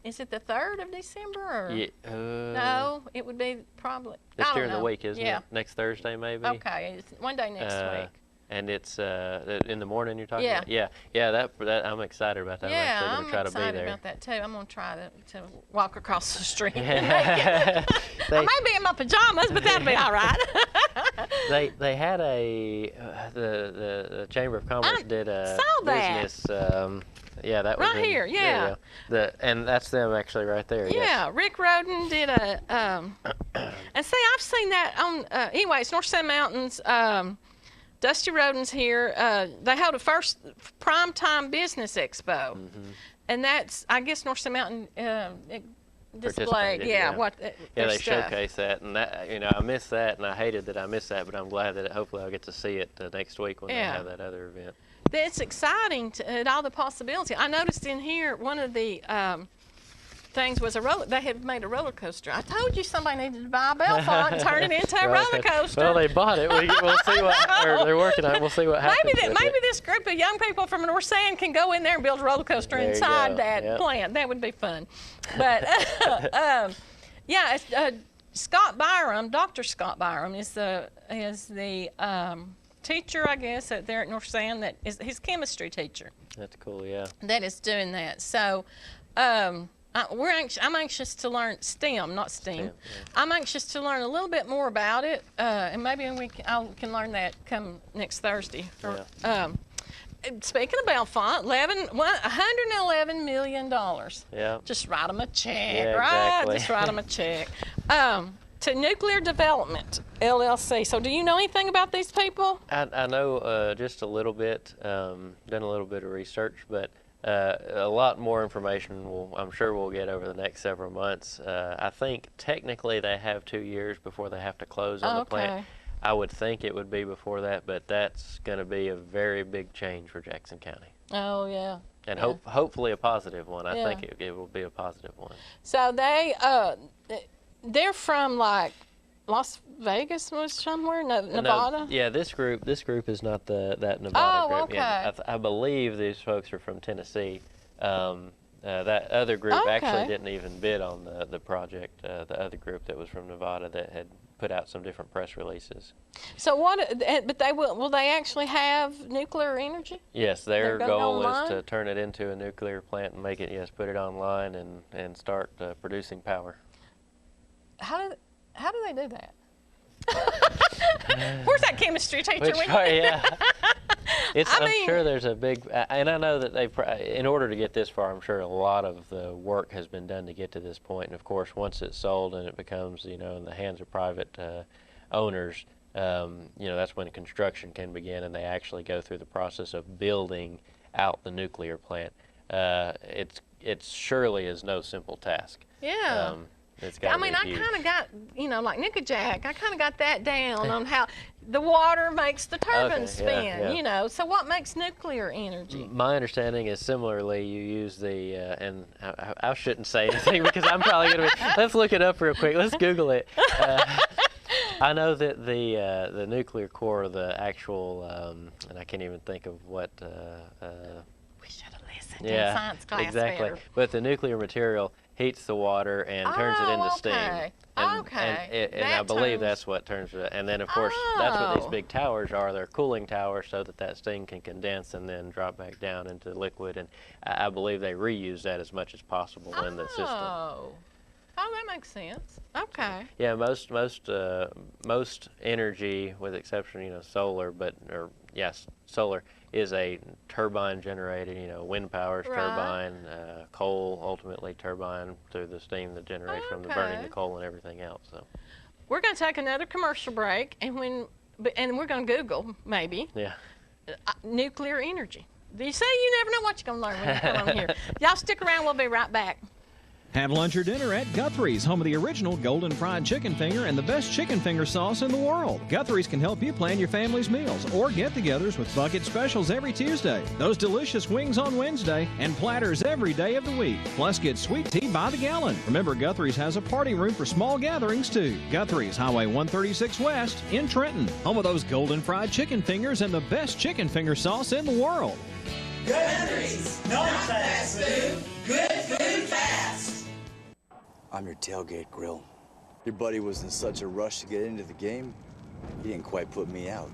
Is it the 3rd of December? Or? Yeah, No, it would be probably. It's I don't during know. the week, isn't Yeah. it? Next Thursday, maybe? Okay, it's one day next week. And it's in the morning you're talking Yeah. about? Yeah, that I'm excited about that. Yeah, I'm actually going to try to be excited there. about that too. I'm going to try to walk across the street and Yeah. make it. I may be in my pajamas, but that'll be all right. They had the Chamber of Commerce did a saw that. business. Yeah, that was Right here, there yeah. you go. And that's them actually right there. Yeah, Yes. Rick Roden did a, and see, I've seen that on, anyway, it's North Sand Mountains, Dusty Roden's here. They held a first primetime business expo. And that's, I guess, North Sand Mountain displayed, Participated, yeah, what Yeah, their they stuff. showcase that, and that, I missed that, and I hated that I missed that, but I'm glad that hopefully I'll get to see it next week when Yeah. they have that other event. It's exciting at all the possibility. I noticed in here one of the things was they had made a roller coaster. I told you somebody needed to buy a Belfont and turn it into a roller coaster. Well, they bought it. We'll see what, or they're working on it. We'll see what happens. Maybe this group of young people from North Sand can go in there and build a roller coaster There you inside go. that Yep. plant. That would be fun. But yeah, it's, Scott Byram, Dr. Scott Byram is the teacher, I guess, there at North Sand. That is his chemistry teacher. That's cool. Yeah. That is doing that. So. I'm anxious to learn STEM, not STEAM. Yeah. I'm anxious to learn a little bit more about it, and maybe I can learn that come next Thursday. Speaking of Belfont, $111 million. Yeah. Just write them a check, Yeah, right? exactly. Just write them a check. To Nuclear Development, LLC. So do you know anything about these people? I know just a little bit, done a little bit of research, but a lot more information I'm sure we'll get over the next several months. I think technically they have 2 years before they have to close on the plant. I would think it would be before that, but that's going to be a very big change for Jackson County. Oh, yeah. And hopefully a positive one. I think it will be a positive one. So they're from like Las Vegas or somewhere, Nevada? No, yeah, this group is not that Nevada group. Okay. Yeah, I believe these folks are from Tennessee. That other group actually didn't even bid on the project. The other group that was from Nevada that had put out some different press releases. So but will they actually have nuclear energy? Yes, their goal online? is to turn it into a nuclear plant and make it, put it online and start producing power. How do they do that? Where's that chemistry teacher? I'm sure there's a big, and I know that in order to get this far, I'm sure a lot of the work has been done to get to this point. And of course, once it's sold and it becomes, in the hands of private owners, that's when construction can begin and they actually go through the process of building out the nuclear plant. It surely is no simple task. Yeah. I mean, I kind of got, like Nickajack, I kind of got that down on how the water makes the turbine spin, So what makes nuclear energy? My understanding is similarly you use the, and I shouldn't say anything because I'm probably going to be, let's look it up real quick. Let's Google it. I know that the nuclear core, the actual, and I can't even think of what. We should have listened in science class. Exactly. Better. But the nuclear material heats the water and turns it into steam. And I believe that's what turns it. And then, of course, that's what these big towers are. They're cooling towers so that steam can condense and then drop back down into the liquid. And I believe they reuse that as much as possible in the system. Oh, that makes sense. Okay. Yeah, most energy, with exception, solar, solar is a turbine generated, wind power turbine, coal ultimately turbine through the steam that generates from the burning the coal and everything else. So we're going to take another commercial break, and we're going to Google maybe. Yeah. Nuclear energy. You say you never know what you're going to learn when you come on here. Y'all stick around. We'll be right back. Have lunch or dinner at Guthrie's, home of the original golden fried chicken finger and the best chicken finger sauce in the world. Guthrie's can help you plan your family's meals or get-togethers with bucket specials every Tuesday, those delicious wings on Wednesday, and platters every day of the week. Plus, get sweet tea by the gallon. Remember, Guthrie's has a party room for small gatherings, too. Guthrie's, Highway 136 West in Trenton, home of those golden fried chicken fingers and the best chicken finger sauce in the world. Guthrie's, not fast food, good food fast. I'm your tailgate grill. Your buddy was in such a rush to get into the game, he didn't quite put me out.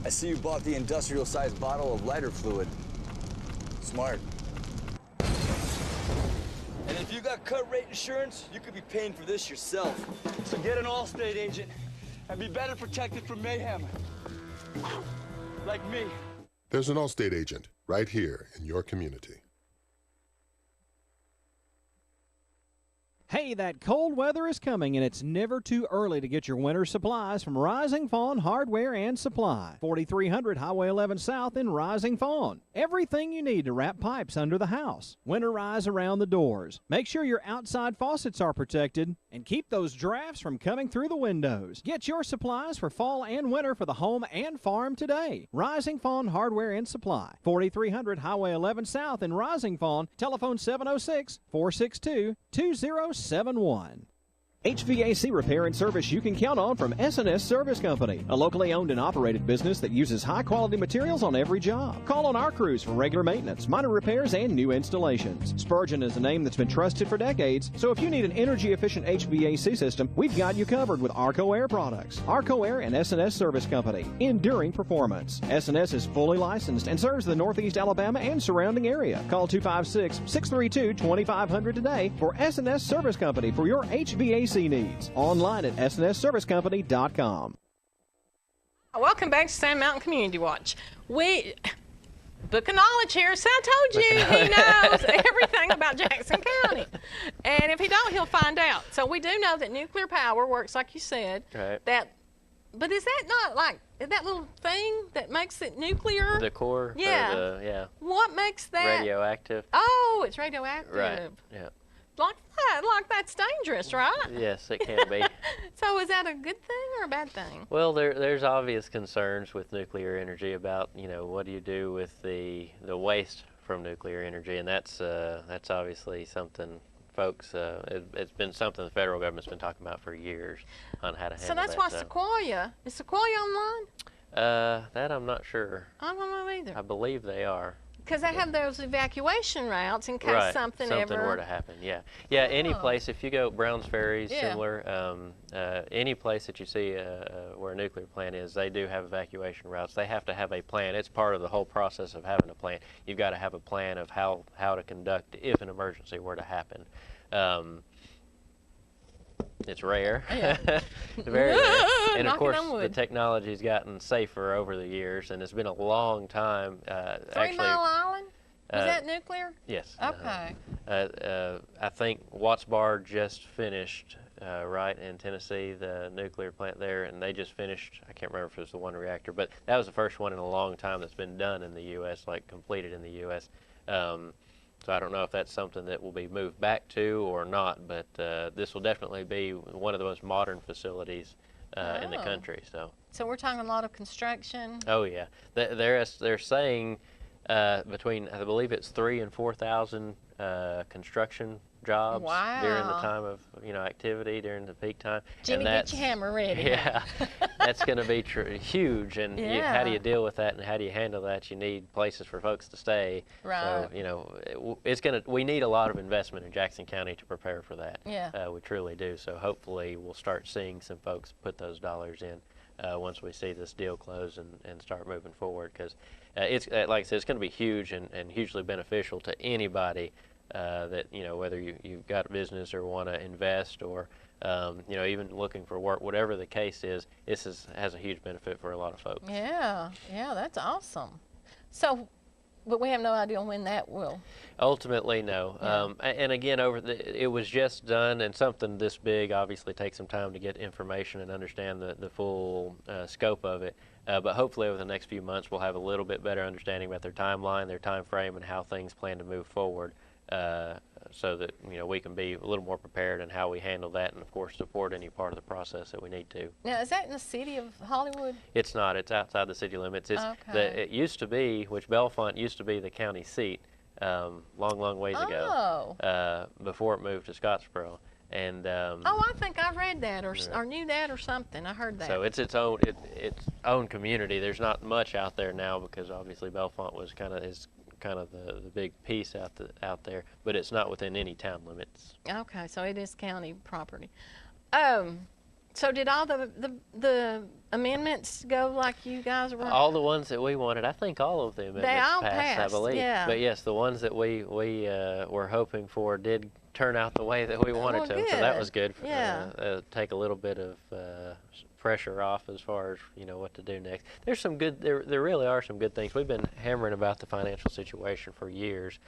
I see you bought the industrial-sized bottle of lighter fluid. Smart. And if you got cut rate insurance, you could be paying for this yourself. So get an Allstate agent and be better protected from mayhem. Like me. There's an Allstate agent right here in your community. Hey, that cold weather is coming, and it's never too early to get your winter supplies from Rising Fawn Hardware and Supply. 4300 Highway 11 South in Rising Fawn. Everything you need to wrap pipes under the house, winterize around the doors. Make sure your outside faucets are protected, and keep those drafts from coming through the windows. Get your supplies for fall and winter for the home and farm today. Rising Fawn Hardware and Supply. 4300 Highway 11 South in Rising Fawn. Telephone 706-462-2071. HVAC repair and service you can count on from S&S Service Company, a locally owned and operated business that uses high-quality materials on every job. Call on our crews for regular maintenance, minor repairs, and new installations. Spurgeon is a name that's been trusted for decades, so if you need an energy-efficient HVAC system, we've got you covered with Arco Air products. Arco Air and S&S Service Company. Enduring performance. S&S is fully licensed and serves the Northeast Alabama and surrounding area. Call 256-632-2500 today for S&S Service Company for your HVAC needs. Online at snsservicecompany.com. Welcome back to Sand Mountain Community Watch. Book of knowledge here. So I told you he knows everything about Jackson County. And if he don't, he'll find out. So we do know that nuclear power works like you said. Right. But is that not like that little thing that makes it nuclear? The core? Yeah. Yeah. What makes that? Radioactive. Oh, it's radioactive. Right. Yeah. Like that's dangerous, right? Yes, it can be. So is that a good thing or a bad thing? Well, there's obvious concerns with nuclear energy about, what do you do with the waste from nuclear energy, and that's obviously something folks, it's been something the federal government's been talking about for years on how to handle that. So that's why Sequoia, is Sequoia online? That I'm not sure. I don't know either. I believe they are. Because they have those evacuation routes in case something were to happen. Yeah, any place. If you go Browns Ferry, similar. Any place that you see where a nuclear plant is, they do have evacuation routes. They have to have a plan. It's part of the whole process of having a plan. You've got to have a plan of how to conduct if an emergency were to happen. It's rare, very rare, and of course the technology's gotten safer over the years, and it's been a long time. 3 Mile Island, is that nuclear? Yes. Okay. I think Watts Bar just finished, right in Tennessee, the nuclear plant there, and they just finished. I can't remember if it was the one reactor, but that was the first one in a long time that's been done in the U.S., like completed in the U.S. So I don't know if that's something that will be moved back to or not, but this will definitely be one of the most modern facilities in the country. So we're talking a lot of construction. Oh yeah, they're saying between, I believe it's 3,000 and 4,000 construction jobs during the time of activity during the peak time. Jimmy, get your hammer ready. Yeah, that's going to be huge. And how do you deal with that, and how do you handle that? You need places for folks to stay. Right. So we need a lot of investment in Jackson County to prepare for that. Yeah. We truly do. So hopefully we'll start seeing some folks put those dollars in once we see this deal close and start moving forward, because it's like I said, it's going to be huge and hugely beneficial to anybody. That whether you've got a business or want to invest or even looking for work, whatever the case is, this has a huge benefit for a lot of folks. Yeah, that's awesome. So, but we have no idea when that will. Ultimately, no. Yeah. And again, it was just done, and something this big obviously takes some time to get information and understand the full scope of it. But hopefully over the next few months we'll have a little bit better understanding about their timeline, their time frame, and how things plan to move forward. so that we can be a little more prepared in how we handle that, and of course support any part of the process that we need to. Now, is that in the city of Hollywood? It's not. It's outside the city limits. It's okay. It used to be, which Bellefonte used to be the county seat, long ways ago, before it moved to Scottsboro. And I think I read that or knew that or something. I heard that. So it's its own community. There's not much out there now because obviously Bellefonte was kind of the big piece out there, but it's not within any town limits. Okay, so it is county property. So did all the amendments go like you guys were? All the ones that we wanted, I think all of the amendments all passed, I believe. Yeah. But yes, the ones that we were hoping for did turn out the way that we wanted to. Good. So that was good. Yeah. Take a little bit of pressure off as far as what to do next. There's some good. There really are some good things. We've been hammering about the financial situation for years.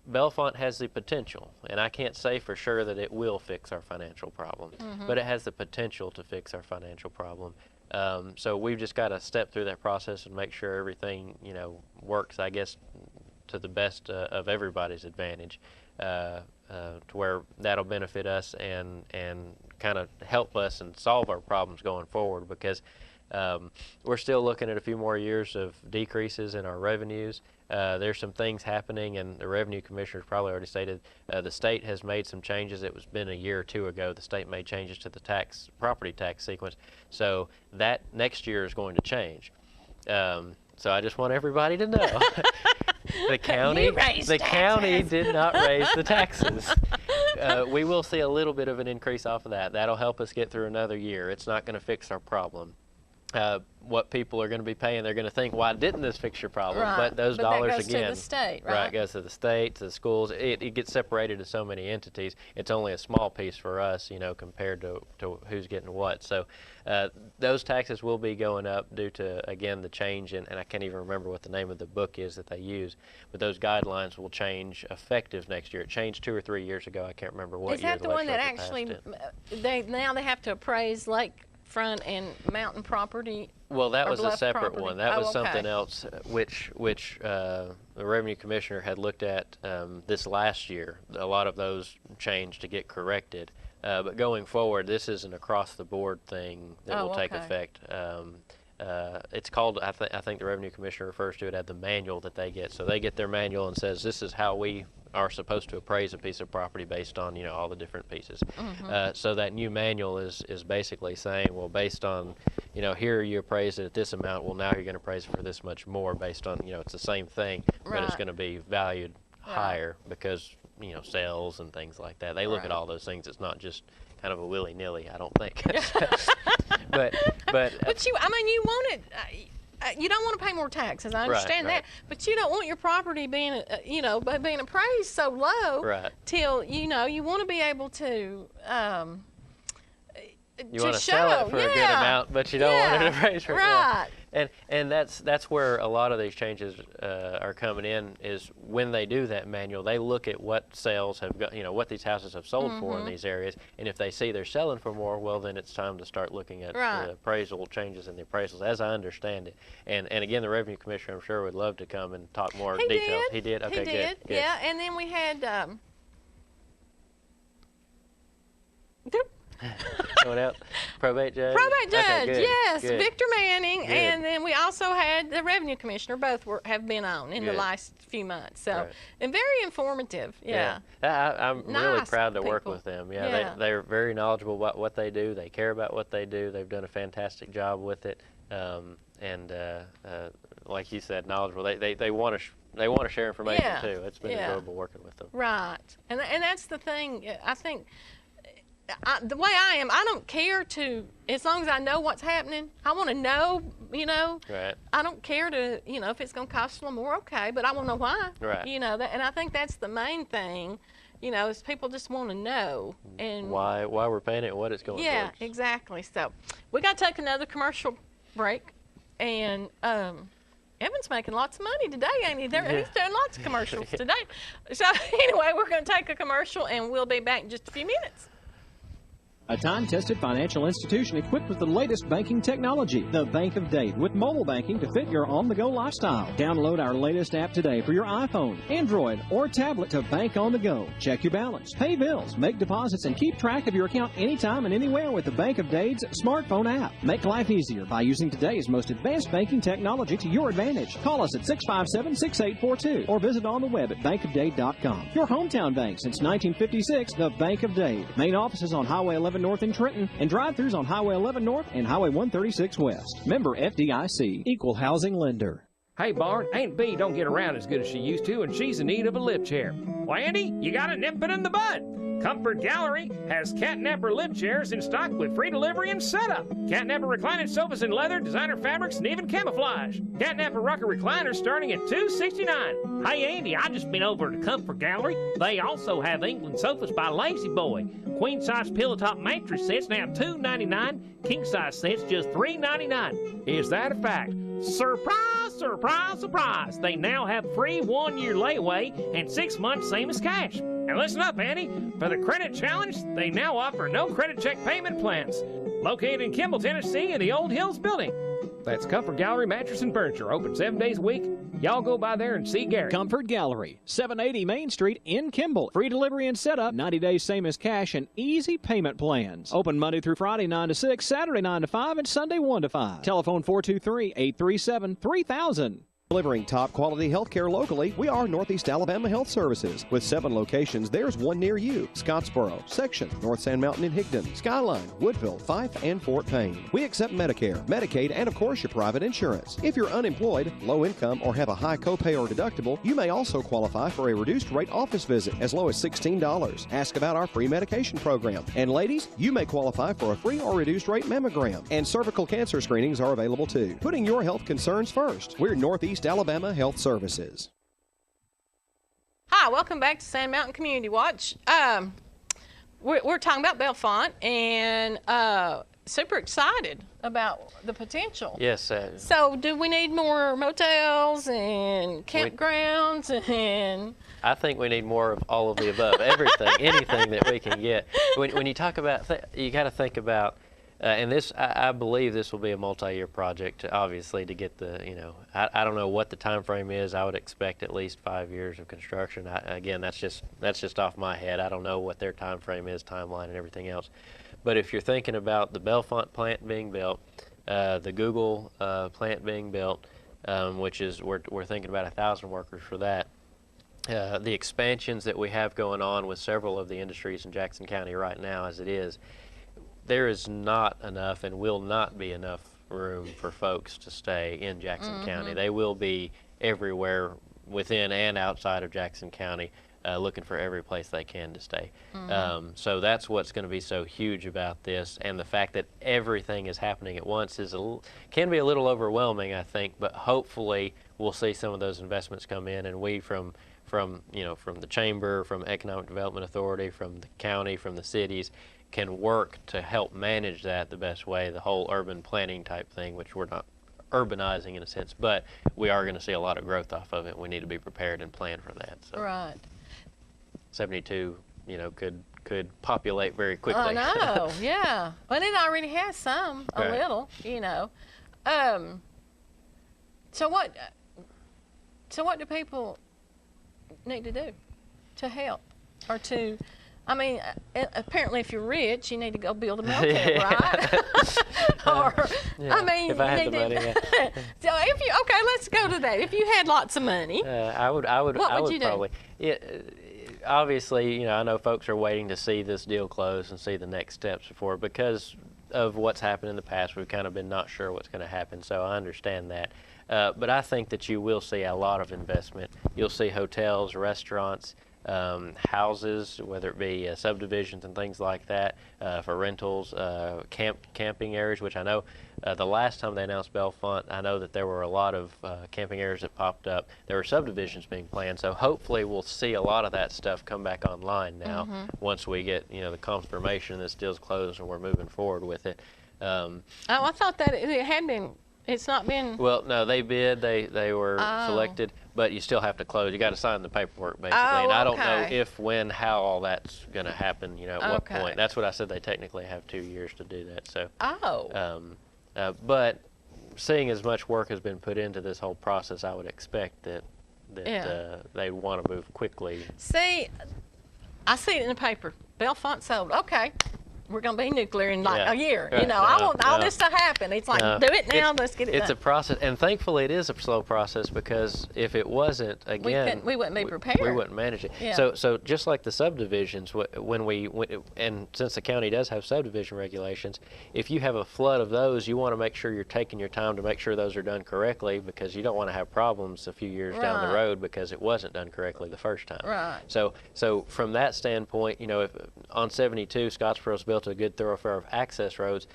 Bellefonte has the potential, and I can't say for sure that it will fix our financial problem, but it has the potential to fix our financial problem. So we've just got to step through that process and make sure everything works, I guess, to the best of everybody's advantage, to where that'll benefit us and kind of help us and solve our problems going forward, because we're still looking at a few more years of decreases in our revenues. There's some things happening, and the Revenue Commissioner's probably already stated the state has made some changes. It was been a year or two ago. The state made changes to the property tax sequence, so that next year is going to change. So I just want everybody to know the county did not raise the taxes. We will see a little bit of an increase off of that. That'll help us get through another year. It's not going to fix our problem. What people are going to be paying, they're going to think, why didn't this fix your problem? Right. But those dollars that goes again, to the state, right? Goes to the state, to the schools. It gets separated to so many entities. It's only a small piece for us, compared to who's getting what. So those taxes will be going up due to, again, the change in, and I can't even remember what the name of the book is that they use, but those guidelines will change effective next year. It changed 2 or 3 years ago. I can't remember what year. Is that the one that actually they have to appraise lakefront and mountain property? Well, that was a separate property? one. That was okay. something else, which the Revenue Commissioner had looked at this last year. A lot of those changed to get corrected. But going forward, this is an across-the-board thing that will take effect. It's called, I think the Revenue Commissioner refers to it as the manual that they get. So they get their manual and says, this is how we are supposed to appraise a piece of property based on, all the different pieces. So that new manual is basically saying, well, based on, here you appraised it at this amount, well, now you're going to appraise it for this much more based on, it's the same thing, but it's going to be valued higher because, sales and things like that. They look at all those things. It's not just kind of a willy-nilly, I don't think. but you want it. You don't want to pay more taxes. I understand that, but you don't want your property being, being appraised so low till you want to be able to. You want to sell it for a good amount, but you don't want it appraised for right. And that's where a lot of these changes are coming in. Is when they do that manual, they look at what sales have got, what these houses have sold for in these areas, and if they see they're selling for more, well, then it's time to start looking at the appraisal changes in the appraisals, as I understand it. And again, the Revenue Commissioner, I'm sure, would love to come and talk more details. He did. Okay, he did. Good. Yeah, and then we had. Someone else? Probate judge? Probate judge, okay, yes. Good. Victor Manning, Good. and then we also had the Revenue Commissioner. Both have been on in the last few months. So, and very informative, I'm really nice proud to work people. with them. They're very knowledgeable about what they do. They care about what they do. They've done a fantastic job with it. Like you said, knowledgeable. They want to share information too. It's been enjoyable working with them. Right, and that's the thing. I think. The way I am, I don't care as long as I know what's happening. I want to know, Right. I don't care to, if it's going to cost a little more, okay, but I want to know why. Right. And I think that's the main thing, is people just want to know. And why we're paying it and what it's going towards. Yeah, exactly. So we got to take another commercial break, and Evan's making lots of money today, ain't he? He's doing lots of commercials today. So anyway, we're going to take a commercial, and we'll be back in just a few minutes. A time-tested financial institution equipped with the latest banking technology, the Bank of Dade, with mobile banking to fit your on-the-go lifestyle. Download our latest app today for your iPhone, Android, or tablet to bank on the go. Check your balance, pay bills, make deposits, and keep track of your account anytime and anywhere with the Bank of Dade's smartphone app. Make life easier by using today's most advanced banking technology to your advantage. Call us at 657-6842 or visit on the web at bankofdade.com. Your hometown bank since 1956, the Bank of Dade. Main office is on Highway 11 North in Trenton, and drive-thrus on Highway 11 North and Highway 136 West. Member FDIC, Equal Housing Lender. Hey, Bart, Aunt Bee don't get around as good as she used to, and she's in need of a lip chair. Well, Andy, you gotta nip it in the bud. Comfort Gallery has catnapper lip chairs in stock with free delivery and setup. Catnapper reclining sofas in leather, designer fabrics, and even camouflage. Catnapper rocker recliners starting at $269. Hey, Andy, I just been over to Comfort Gallery. They also have England sofas by Lazy Boy. Queen-size pillow top mattress sets now $299. King-size sets just $399. Is that a fact? Surprise, surprise, surprise! They now have free 1-year layaway and 6 months same as cash. And listen up, Andy. For the Credit Challenge, they now offer no credit check payment plans. Located in Kimball, Tennessee in the Old Hills building. That's Comfort Gallery Mattress and Furniture, open 7 days a week. Y'all go by there and see Gary. Comfort Gallery, 780 Main Street in Kimball. Free delivery and setup, 90 days same as cash, and easy payment plans. Open Monday through Friday 9 to 6, Saturday 9 to 5, and Sunday 1 to 5. Telephone 423-837-3000. Delivering top quality health care locally, we are Northeast Alabama Health Services. With 7 locations, there's one near you. Scottsboro, Section, North Sand Mountain and Higdon, Skyline, Woodville, Fife, and Fort Payne. We accept Medicare, Medicaid, and of course your private insurance. If you're unemployed, low income, or have a high copay or deductible, you may also qualify for a reduced rate office visit as low as $16. Ask about our free medication program. And ladies, you may qualify for a free or reduced rate mammogram. And cervical cancer screenings are available too. Putting your health concerns first. We're Northeast Alabama Health Services. Hi, welcome back to Sand Mountain Community Watch. We're talking about Bellefonte and super excited about the potential. Yes. So do we need more motels and campgrounds and... I think we need more of all of the above, everything, anything that we can get. When you talk about, you got to think about, and this, I believe this will be a multi-year project, obviously, to get the, I don't know what the time frame is. I would expect at least 5 years of construction. Again, that's just off my head. I don't know what their time frame is, timeline, and everything else. But if you're thinking about the Bellefonte plant being built, the Google plant being built, which is, we're thinking about 1,000 workers for that. The expansions that we have going on with several of the industries in Jackson County right now as it is, there is not enough and will not be enough room for folks to stay in Jackson County. They will be everywhere within and outside of Jackson County, looking for every place they can to stay. So that's what's going to be so huge about this, and the fact that everything is happening at once is can be a little overwhelming, I think, but hopefully we'll see some of those investments come in, and we from the chamber, from Economic Development Authority, from the county, from the cities, can work to help manage that the best way, the whole urban planning type thing, which we're not urbanizing in a sense, but we are going to see a lot of growth off of it. We need to be prepared and plan for that. So. Right. 72, could populate very quickly. I know, yeah. Well, it already has some, a little, So what do people need to do to help or to? I mean, apparently, if you're rich, you need to go build a motel, right? I mean, if I had the money, So if you let's go to that. If you had lots of money, I would you probably. Obviously, I know folks are waiting to see this deal close and see the next steps before, because of what's happened in the past. We've kind of been not sure what's going to happen, so I understand that. But I think that you will see a lot of investment. You'll see hotels, restaurants, houses, whether it be subdivisions and things like that, for rentals, camping areas, which I know the last time they announced Bellefonte, I know that there were a lot of camping areas that popped up. There were subdivisions being planned, so hopefully we'll see a lot of that stuff come back online now once we get the confirmation this deal's closed and we're moving forward with it. I thought that it had been It's not been. Well, no, they bid. They were selected, but you still have to close. You got to sign the paperwork basically. And I don't know if, when, how all that's going to happen. You know, at what point. That's what I said. They technically have 2 years to do that. So. But seeing as much work has been put into this whole process, I would expect that they want to move quickly. See, I see it in the paper. Bellefonte sold. Okay. We're going to be nuclear in like a year. You know, I want all this to happen. It's like, do it now, let's get it done. It's a process, and thankfully it is a slow process, because if it wasn't, again, we wouldn't be prepared. We wouldn't manage it. Yeah. So just like the subdivisions, and since the county does have subdivision regulations, if you have a flood of those, you want to make sure you're taking your time to make sure those are done correctly, because you don't want to have problems a few years down the road because it wasn't done correctly the first time. Right. So from that standpoint, you know, if on 72, Scottsboro's built a good thoroughfare of access roads,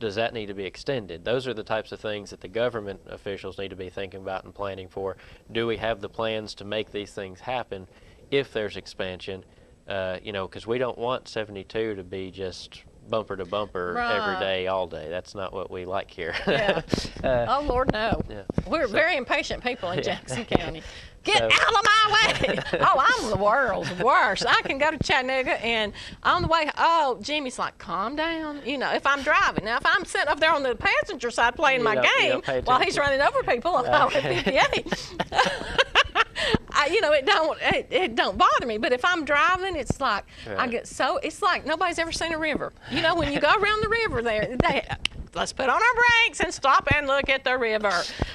does that need to be extended? Those are the types of things that the government officials need to be thinking about and planning for. Do we have the plans to make these things happen if there's expansion? You know, because we don't want 72 to be just bumper to bumper every day, all day. That's not what we like here. Yeah. Oh, Lord, no. Yeah. We're very impatient people in Jackson County. Get out of my way. Oh, I'm the world's worst. I can go to Chattanooga, and on the way, Jimmy's like, calm down. You know, if I'm driving. Now, if I'm sitting up there on the passenger side playing my game while he's running over people on Highway 58, you know, it don't bother me. But if I'm driving, it's like, it's like nobody's ever seen a river. You know, when you go around the river there, let's put on our brakes and stop and look at the river.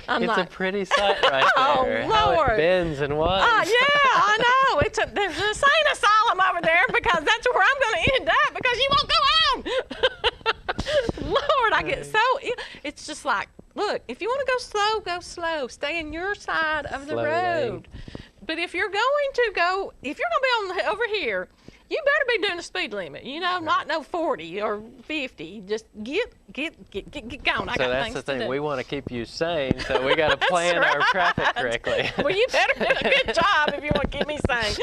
It's a pretty sight right there. Oh, Lord. How it bends and winds. Yeah, I know. There's an insane asylum over there, because that's where I'm going to end up, because you won't go home. Lord, I get so, it's just like, look, if you want to go slow, go slow. Stay in your side of the road. But if you're going to be over here, you better be doing the speed limit, you know, not no 40 or 50. Just get going. So that's the thing. We want to keep you sane, so we got to plan our traffic correctly. Well, you better do a good job if you want to keep me sane.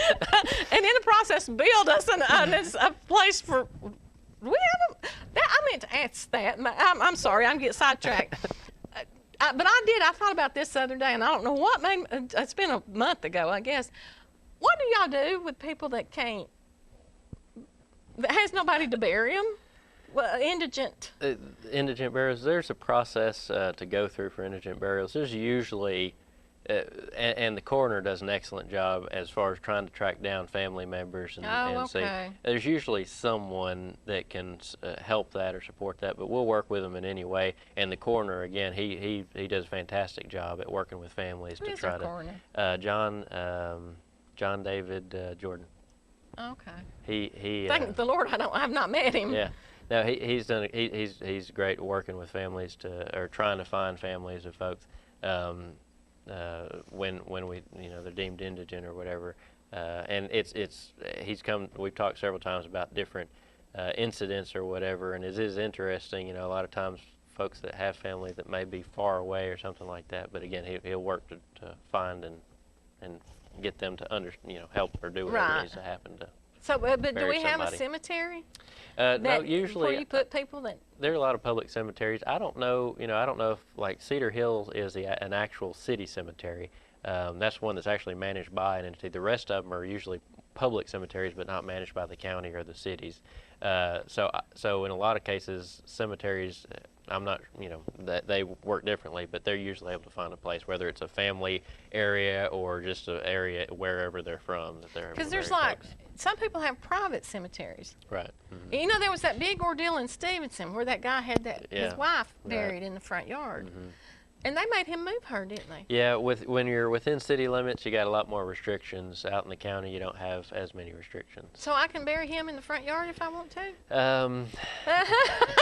And in the process, build us a place for. I meant to ask that. I'm sorry, I'm getting sidetracked. But I thought about this the other day, and I don't know what made. It's been a month ago, I guess. What do y'all do with people that has nobody to bury them? Well, indigent. Indigent burials, there's a process to go through for indigent burials. There's usually, and the coroner does an excellent job as far as trying to track down family members and see. There's usually someone that can help that or support that, but we'll work with them in any way. And the coroner, again, he does a fantastic job at working with families to try to. John David Jordan. Okay. He. Thank the Lord, I've not met him. Yeah. No, he's done. He's great at working with families or trying to find families of folks when we they're deemed indigent or whatever. And he's come. We've talked several times about different incidents or whatever, and it is interesting. You know, a lot of times folks that have family that may be far away or something like that. But again, he'll work to find and get them to help or do whatever needs to happen to. So, but do we have a cemetery? No, usually. Where you put people that. There are a lot of public cemeteries. I don't know. I don't know if like Cedar Hills is an actual city cemetery. That's one that's actually managed by an entity. The rest of them are usually public cemeteries, but not managed by the county or the cities. So in a lot of cases, cemeteries, I'm not, that they work differently, but they're usually able to find a place, whether it's a family area or just an area wherever they're from. Because there's like, some people have private cemeteries. Right. Mm-hmm. You know, there was that big ordeal in Stevenson where that guy had his wife buried in the front yard. Mm-hmm. And they made him move her, didn't they? Yeah, when you're within city limits, you got a lot more restrictions. Out in the county, you don't have as many restrictions. So I can bury him in the front yard if I want to?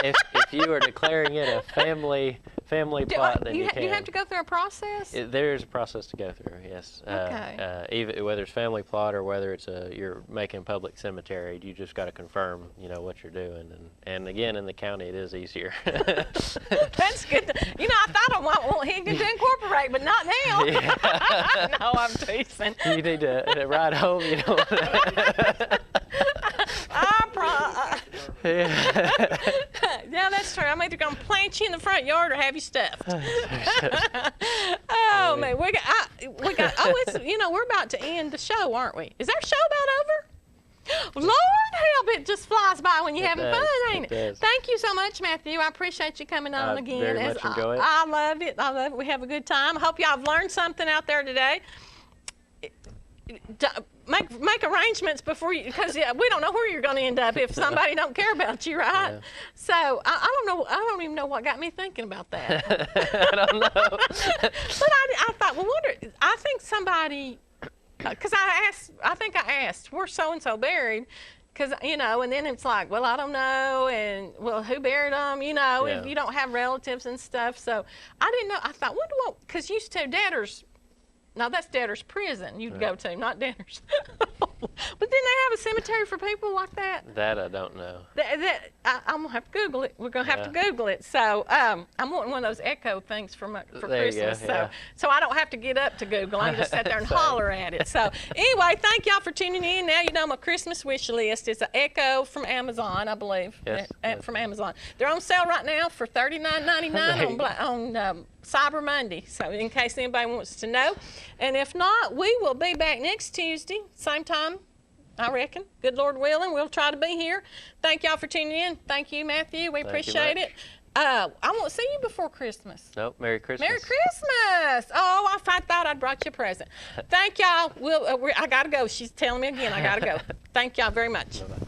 If you are declaring it a family plot, then you can. You have to go through a process? There is a process to go through, yes. Okay. Even whether it's family plot or whether it's you're making public cemetery, you just got to confirm, what you're doing. And again, in the county, it is easier. That's good. I thought I want Higgins to incorporate, but not now. Yeah. No, I'm teasing. You need to ride home, I Yeah, that's true. I'm either gonna plant you in the front yard or have you stuffed. Oh man, we got. Oh, it's we're about to end the show, aren't we? Is our show about over? Lord help, it just flies by when you're having fun, ain't it? Thank you so much, Matthew. I appreciate you coming on again. Very much enjoy it. I love it. I love it. We have a good time. I hope y'all have learned something out there today. Make arrangements before you, because we don't know where you're going to end up if somebody don't care about you, right? Yeah. So I don't know. I don't even know what got me thinking about that. I don't know. But I thought, well, I think somebody, because I think I asked, where's so and so buried? Because and then it's like, well, I don't know, and well, who buried them? If you don't have relatives and stuff. So I didn't know. I thought, because used to debtors. Now, that's debtor's prison you'd go to, not debtor's. But didn't they have a cemetery for people like that? That I don't know. I'm going to have to Google it. We're going to have to Google it. So I'm wanting one of those Echo things for Christmas. So I don't have to get up to Google. I can just sit there and holler at it. So anyway, thank y'all for tuning in. Now you know my Christmas wish list is an Echo from Amazon, I believe. Yes. From Amazon. They're on sale right now for $39.99 on Cyber Monday, so in case anybody wants to know. And if not, we will be back next Tuesday, same time, I reckon. Good Lord willing, we'll try to be here. Thank y'all for tuning in. Thank you, Matthew. We appreciate it. I won't see you before Christmas. Nope, Merry Christmas. Merry Christmas. Oh, I thought I'd brought you a present. Thank y'all. I got to go. She's telling me again I got to go. Thank y'all very much. Bye-bye.